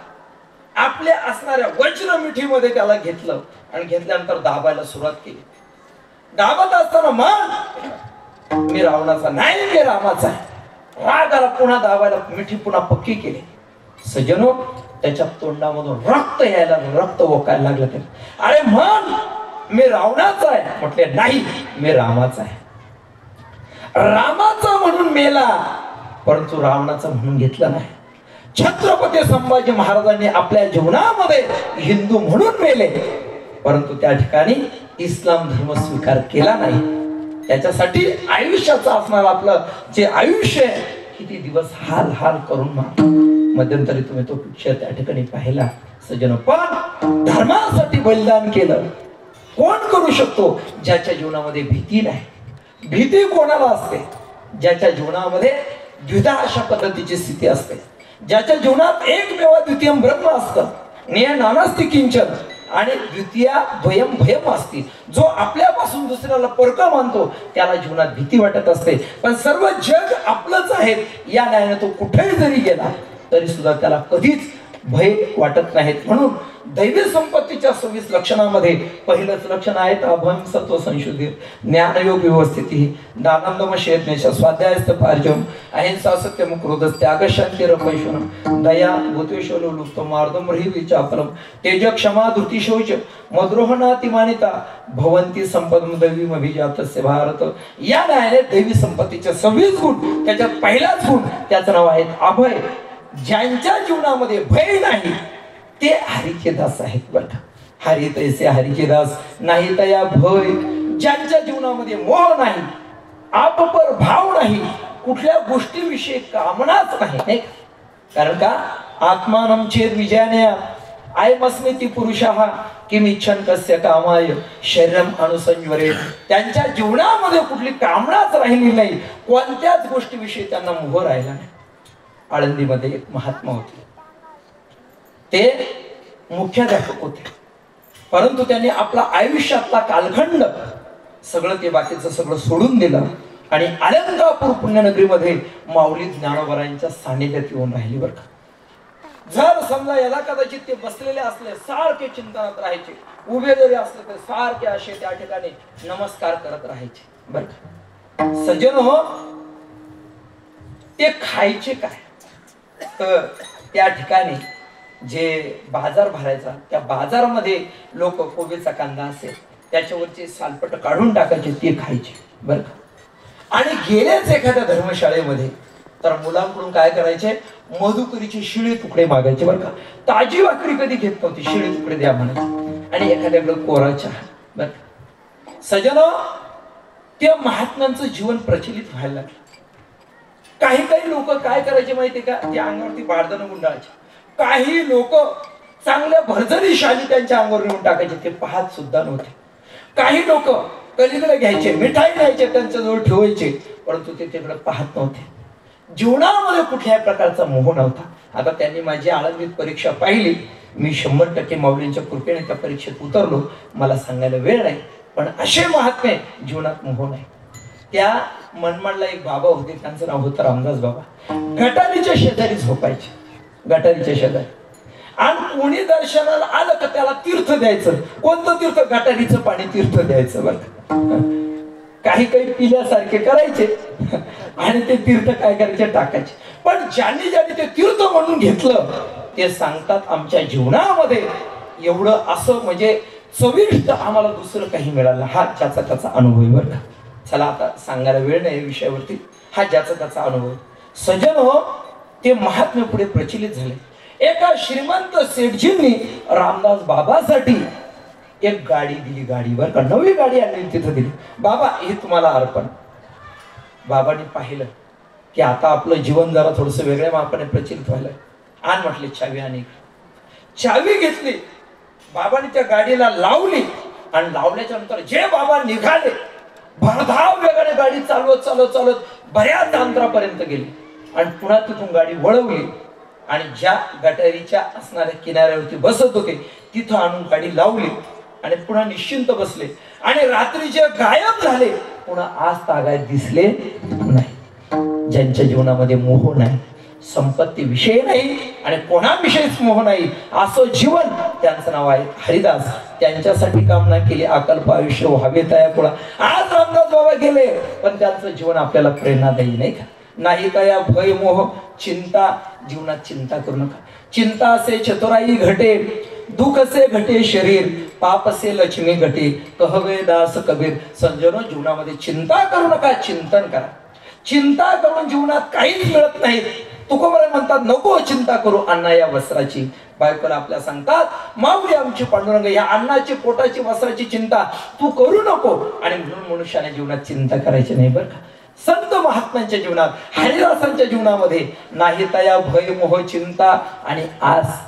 आपल्या असणाऱ्या वज्र मिठीमध्ये त्याला घेतलं आणि घेतल्यानंतर दाबायला सुरुवात केली. दाबत असताना मग मी रावणाचा, नाही मी रामाचा आहे. राग आला, पुन्हा दाबायला मिठी पुन्हा पक्की केली. सजनो, त्याच्या तोंडामधून रक्त यायला, रक्त ओकायला लागलं. ते, अरे म्हण मी रावणाचा आहे. म्हटले, नाही मी रामाचा आहे. रामाचा म्हणून मेला, परंतु रावणाचा म्हणून घेतला नाही. छत्रपती संभाजी महाराजांनी आपल्या जीवनामध्ये हिंदू म्हणून मेले, परंतु त्या ठिकाणी इस्लाम धर्म स्वीकार केला नाही. त्याच्यासाठी आयुष्याचं असणार आपलं जे आयुष्य आहे, किती दिवस हाल हाल करून मध्यंतरी तुम्ही तो पिक्चर त्या ठिकाणी पाहिला सजन. पण धर्मासाठी बलिदान केलं कोण करू शकतो? ज्याच्या जीवनामध्ये भीती नाही. भीती कोणाला असते? ज्याच्या जीवनामध्ये द्विधा अशा पद्धतीची स्थिती असते, ज्याच्या जीवनात एकमेव द्वितीय ब्रह्म असतं, निय नानास्ति किंचन, आणि द्वितीया द्वयम भयम असते. जो आपल्यापासून दुसऱ्याला परक मानतो त्याला जीवनात भीती वाटत असते. पण सर्व जग आपलंच आहे या न्यायाने तो कुठेही जरी गेला तरी सुद्धा त्याला कधीच भय वाटत नाहीत. म्हणून दैवी संपत्तीच्या 26 लक्षणामध्ये पहिलंच लक्षण आहे अभयम सत्व संशुद्धी, ज्ञानयोग व्यवस्थिती, दानंदम शेतनेश, स्वाध्यायस्थ पार्जम, अहिंसा सत्यम क्रोध, त्याग शांती रपैशुनम, दया भूतेशोलो लुप्त मार्दम हि विचापरम, तेज क्षमा धृती शौच, मद्रोहनातिमानिता, भवंती संपदम दैवीम अभिजातस्य भारत. या न्यायाने दैवी संपत्तीचे 26 गुण, त्याच्यात पहिलाच गुण त्याचं नाव आहे अभय. ज्यांच्या जीवनामध्ये भय नाही ते हरीचे दास आहेत. बघा, हरी तैसे हरीचे दास, नाही तया भय. ज्यांच्या जीवनामध्ये मोह नाही, आपपर भाव नाही, कुठल्या गोष्टीविषयी कामनाच नाही. कारण का? आत्मानं चेत विजयाने आयमस्मिति पुरुषः किमिच्छन् कस्य कामाय शरीरम अनुसंवरे. त्यांच्या जीवनामध्ये कुठली कामनाच राहिली नाही, कोणत्याच गोष्टीविषयी त्यांना मोह राहिला नाही. आळंदीमध्ये एक महात्मा होते, ते मुख्याध्यापक होते, परंतु त्यांनी आपला आयुष्यातला कालखंड सगळं ते बाकीचं सगळं सोडून दिलं आणि अलंकापूर पुण्यनगरीमध्ये माऊली ज्ञानोबरायांच्या सानिध्यात येऊन राहिली. बरं का, जर समजा याला कदाचित ते बसलेले असले सारखे चिंतनात राहायचे, उभे जरी असले तर सारखे असे त्या ठिकाणी नमस्कार करत राहायचे. बरं का सज्जन हो, ते खायचे काय तर त्या ठिकाणी जे बाजार भरायचा त्या बाजारामध्ये लोक कोबीचा कांदा असेल त्याच्यावरचे सालपट काढून टाकायचे, ते खायचे. बरं का, आणि गेलेच एखाद्या धर्मशाळेमध्ये तर मुलांकडून काय करायचे, मधुकरीचे शिळे तुकडे मागायचे. बरं का, ताजी भाकरी कधी घेत नव्हती, शिळे तुकडे द्या म्हणायचे आणि एखाद्याकडे कोरा चहा. बरं का सजन, त्या महात्म्यांचं जीवन प्रचलित व्हायला लागलं. काही काही लोक काय करायचे माहितीये का, त्या अंगावरती बाळदानं गुंडाळायचे. काही लोक चांगल्या भरजरीशाली त्यांच्या अंगावर येऊन टाकायचे, ते पाहत सुद्धा नव्हते. काही लोक कलिंगड घ्यायचे, मिठाई घ्यायचे, त्यांच्याजवळ ठेवायचे, परंतु ते तिकडे पाहत नव्हते. जीवनामध्ये कुठल्याही प्रकारचा मोह नव्हता. आता त्यांनी माझी आळंदीत परीक्षा पाहिली, मी 100% माऊलींच्या कृपेने त्या परीक्षेत उतरलो. मला सांगायला वेळ नाही, पण असे महात्मे जीवनात मोह नाही. त्या मनमाडला एक बाबा होते, त्यांचं नाव होतं रामदास बाबा. गटारीच्या शेजारी झोपायचे, गटारीच्या शेजारी. आणि कोणी दर्शनाला आलं का त्याला तीर्थ द्यायचं. कोणतं तीर्थ? गटारीचं पाणी तीर्थ द्यायचं. बरं, काही काही पिल्यासारखे करायचे आणि ते तीर्थ काय करायचे, टाकायचे. पण ज्यांनी ज्यांनी ते तीर्थ म्हणून घेतलं ते सांगतात, आमच्या जीवनामध्ये एवढं असं म्हणजे चविष्ट आम्हाला दुसरं काही मिळालं. हा ज्याचा त्याचा अनुभव. बरं का, चला आता सांगायला वेळ नाही या विषयावरती. हा ज्याचा त्याचा अनुभव. सजन हो, ते महात्म्य पुढे प्रचलित झाले. एका श्रीमंत सेठजींनी रामदास बाबासाठी एक गाडी दिली. गाडीवर का नवी गाडी आणली, तिथं दिली. बाबा हे तुम्हाला अर्पण. बाबांनी पाहिलं की आता आपलं जीवन जरा थोडस वेगळ्या मापाने प्रचलित व्हायला. आण म्हटले चावी. आणि चावी घेतली, बाबांनी त्या गाडीला लावली आणि लावल्याच्या नंतर जे बाबा निघाले, भरधाव वेगाने गाडी चालवत चालवत चालवत बऱ्याच अंतरापर्यंत गेली आणि पुन्हा तिथून गाडी वळवली आणि ज्या गटारीच्या असणाऱ्या किनाऱ्यावरती बसत होते तिथं आणून गाडी लावली आणि पुन्हा निश्चिंत बसले. आणि रात्रीचे गायब झाले, पुन्हा आज तागायत दिसले नाही. ज्यांच्या जीवनामध्ये मोह नाही, संपत्ती विषय नाही आणि कोणाविषयीच मोह नाही, असं जीवन, त्यांचं नाव आहे हरिदास. त्यांच्यासाठी कामना केली, अकल्प आयुष्य व्हावे तया कुळा. आज रामदास बाबा गेले, पण त्यांचं जीवन आपल्याला प्रेरणादायी नाही का. नाही तया भय मोह चिंता. जीवनात चिंता करू नका. चिंता से चतुराई घटे, दुःख से घटे शरीर, पाप से लक्ष्मी घटे, कहवे दास कबीर. संजनो, जीवनामध्ये चिंता करू नका, चिंतन करा. चिंता करून जीवनात काहीच मिळत नाही. तुकोबरे म्हणतात, नको चिंता करू अण्णा या वस्त्राची. बायकोला आपल्या सांगतात, माऊली आमची पांडुरंग, या अन्नाची पोटाची वस्त्राची चिंता तू करू नको. आणि म्हणून मनुष्याने जीवनात चिंता करायची नाही. बरं का, संत महात्म्यांच्या जीवनात, हरिदासांच्या जीवनामध्ये नाही तया भय मोह चिंता आणि आस.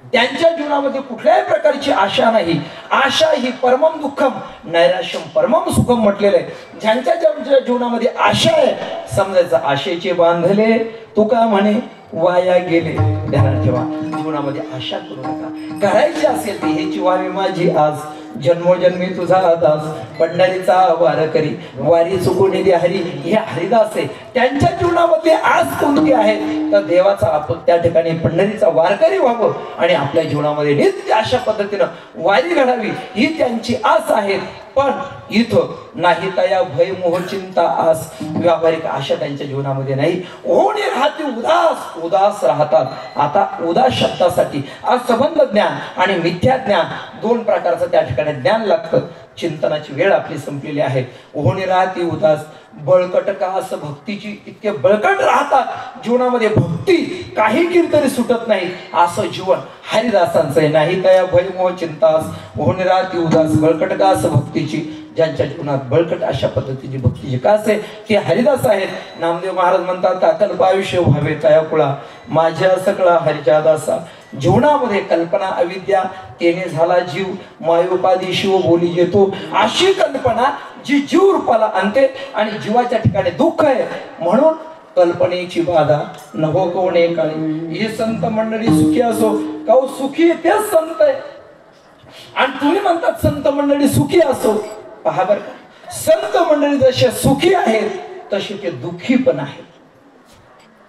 त्यांच्या जीवनामध्ये कुठल्याही प्रकारची आशा नाही. आशा ही परमम दुःखम, नैराश्यम परमम सुखम म्हटलेलं आहे. ज्यांच्या ज्यांच्या जीवनामध्ये आशा आहे, समजायचं आशेचे बांधले तुका म्हणे वाया गेले. ध्यानात ठेवा, जीवनामध्ये आशा करू नका. करायची असेल ती ह्याची व्हावी माझी आज, जन्मोजन्मी तुझा दास, पंढरीचा वार करी वारी चुकून दे हरी. हे हरिदास आहे. त्यांच्या जीवनामध्ये आज कोणती आहे तर देवाचा, आपण त्या ठिकाणी पंढरीचा वारकरी व्हावं आणि आपल्या जीवनामध्ये नित्य अशा पद्धतीनं वारी घडावी, ही त्यांची आस आहे. पण इथं नाही तया भय मोह चिंता आस, व्यावहारिक आशा त्यांच्या जीवनामध्ये नाही. ओढे राहते उदास, उदास राहतात. आता उदास शब्दासाठी असंबंध ज्ञान आणि मिथ्या ज्ञान दोन प्रकारचं त्या ठिकाणी ज्ञान लागतं. चिंतनाची वेळ आपली संपलेली आहे. ओढे राहते उदास, बळकट का असं भक्तीची इतके बळकट राहतात जीवनामध्ये, भक्ती काही कीर्तरी सुटत नाही. असं जीवन हरिदासांचं आहे. नाही तया भय मोह चिंतास, ओढे राहते उदास, बळकट का असं भक्तीची. ज्यांच्या जीवनात बळकट अशा पद्धतीची भक्तीची कास आहे ते हरिदास आहेत. नामदेव महाराज म्हणतात, अकल्प आयुष्य व्हावे तया कुळा, माझ्या सकळा हरिच्या दासा. जीवनामध्ये कल्पना अविद्या तेने झाला जीव मायोपादी शिव बोली येतो अशी कल्पना जी जीव रूपाला आणते आणि जीवाच्या ठिकाणी दुःख आहे म्हणून कल्पनेची बाधा नभो कोणे काळी हे संत मंडळी सुखी असो का सुखी तेच संत आहे आणि तुम्ही म्हणतात संत मंडळी सुखी असो पहा बरं का संत मंडळी जसे सुखी आहेत तसे ते दुःखी पण आहेत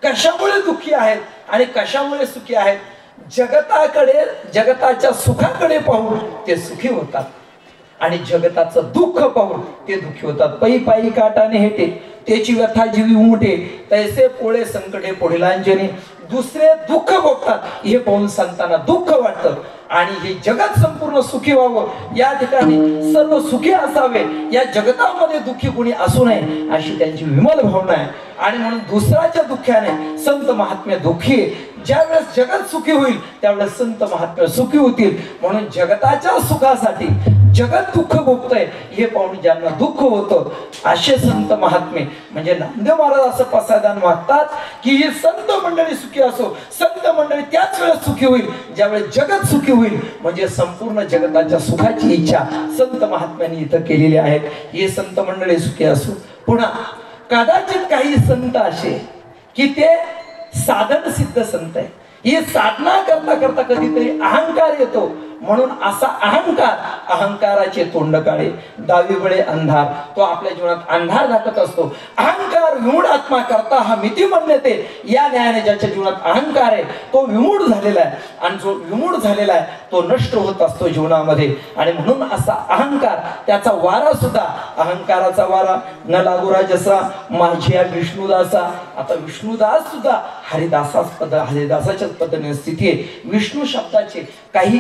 कशामुळे दुःखी आहेत आणि कशामुळे सुखी आहेत जगताकडे जगताच्या सुखाकडे पाहून ते सुखी होतात आणि जगताचं दुःख पाहून ते दुःखी होतात पै पायी काटाने हेटे त्याची व्यथा जीवी उमटे तैसे पोळे संकटे पुढीलांजने दुसरे दुःख भोगतात हे पाहून संतांना दुःख वाटतं आणि हे जगत संपूर्ण सुखी व्हावं या ठिकाणी सर्व सुखी असावे या जगतामध्ये दुःखी कोणी असू नये अशी त्यांची विमल भावना आहे आणि म्हणून दुसऱ्याच्या दुःखाने संत महात्म्य दुःखी ज्या वेळेस जगत सुखी होईल त्यावेळेस संत महात्म्य सुखी होतील म्हणून जगताच्या सुखासाठी जगत दुःख भोगतंय हे पाहून ज्यांना दुःख होतं असे संत महात्मे म्हणजे नामदेव महाराज असं पसायदान मागतात की ही संत मंडळी सुखी असो संत मंडळी त्याच वेळेस सुखी होईल ज्यावेळेस जगत सुखी होईल म्हणजे संपूर्ण जगताच्या सुखाची इच्छा संत महात्म्यांनी इथं केलेली आहे हे संत मंडळी सुखी असो पुन्हा कदाचित काही संत असे की ते साधन सिद्ध संत आहे हे साधना करता करता कधीतरी अहंकार येतो म्हणून असा अहंकाराचे तोंड काळे डावीकडे अंधार तो आपल्या जीवनात अंधार दाखवत असतो अहंकार विमूढ आत्मा करता हा मिती म्हणते या न्यायाने ज्याच्या जीवनात अहंकार आहे तो विमूढ झालेला आहे आणि जो विमूढ झालेला आहे तो नष्ट होत असतो जीवनामध्ये आणि म्हणून असा अहंकार त्याचा वारा सुद्धा अहंकाराचा वारा न लागू राजसा माझ्या विष्णुदासा आता विष्णुदास सुद्धा हरिदासाच्याच पद्धतीने स्थिती आहे विष्णू शब्दाचे काही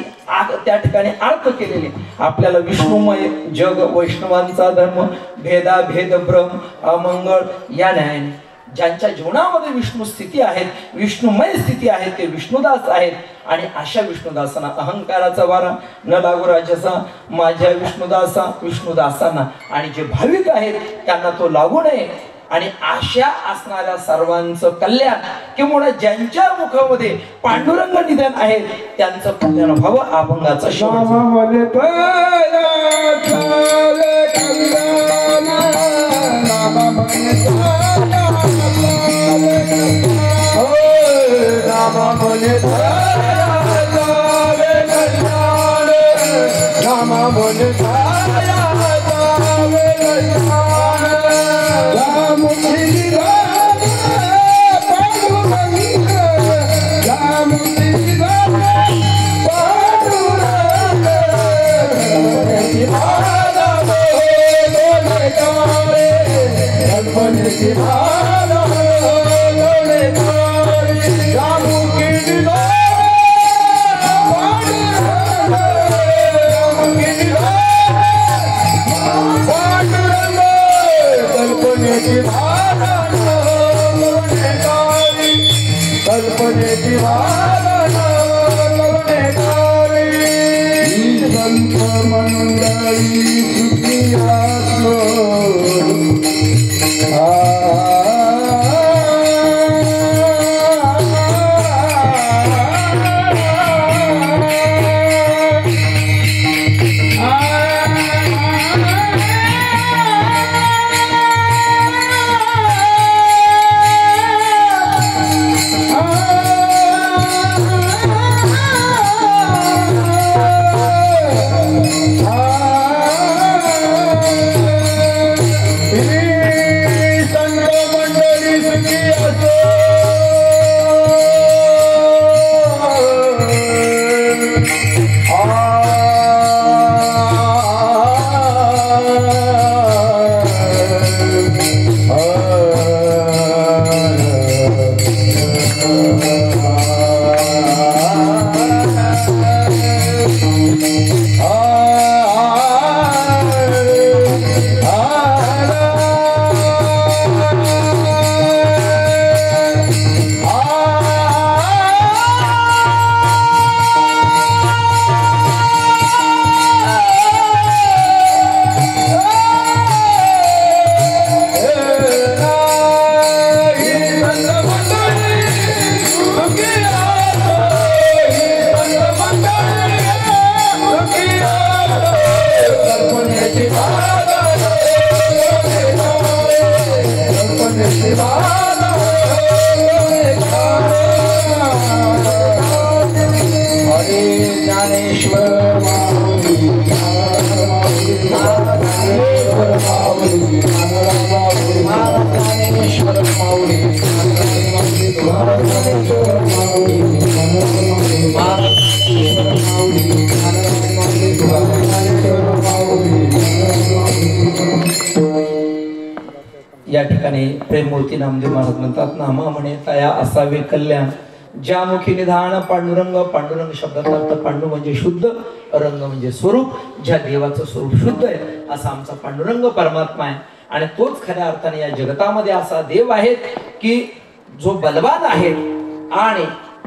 त्या ठिकाणी अर्थ केलेले आपल्याला विष्णुमय जग वैष्णवांचा धर्म भेदाभेद भ्रम अमंगळ या न्यायाने ज्यांच्या जीवनामध्ये विष्णू स्थिती आहेत विष्णुमय स्थिती आहे ते विष्णुदास आहेत आणि अशा विष्णुदासांना अहंकाराचा वारा न लागू राजसा माझ्या विष्णुदासांना आणि जे भाविक आहेत त्यांना तो लागू नये आणि आशा असणाऱ्या सर्वांचं कल्याण किंवा ज्यांच्या मुखामध्ये पांडुरंग निधन आहे त्यांचं कल्याण व्हावं अभंगाचं ज्ञानेश्वर माऊली ज्ञानेश्वर माऊली ज्ञानेश्वर माऊली या ठिकाणी प्रेममूर्ती नामदेव महाराज म्हणतात, नामा म्हणे तया असावे कल्याण, ज्या मुखी निधान पांडुरंग. पांडुरंग शब्दाचा अर्थ पांडू म्हणजे शुद्ध, रंग म्हणजे स्वरूप. ज्या देवाचं स्वरूप शुद्ध आहे असा आमचा पांडुरंग परमात्मा आहे. आणि तोच खऱ्या अर्थाने या जगतामध्ये असा देव आहे की जो बलवान आहे आणि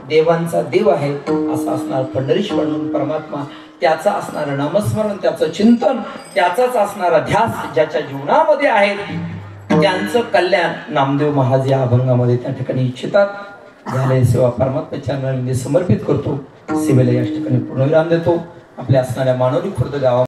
देवांचा देव आहे असा असणार पंढरीश्वर परमात्मा. त्याचा असणारं नामस्मरण, त्याचं चिंतन, त्याचाच असणारा ध्यास ज्याच्या जीवनामध्ये आहे त्यांचं कल्याण नामदेव महाराज या अभंगामध्ये त्या ठिकाणी इच्छितात. झाले सेवा परमात्मा चरणांमध्ये समर्पित करतो. सेवेला या ठिकाणी पूर्णविराम देतो. आपल्या असणाऱ्या मानोली खुर्द गावा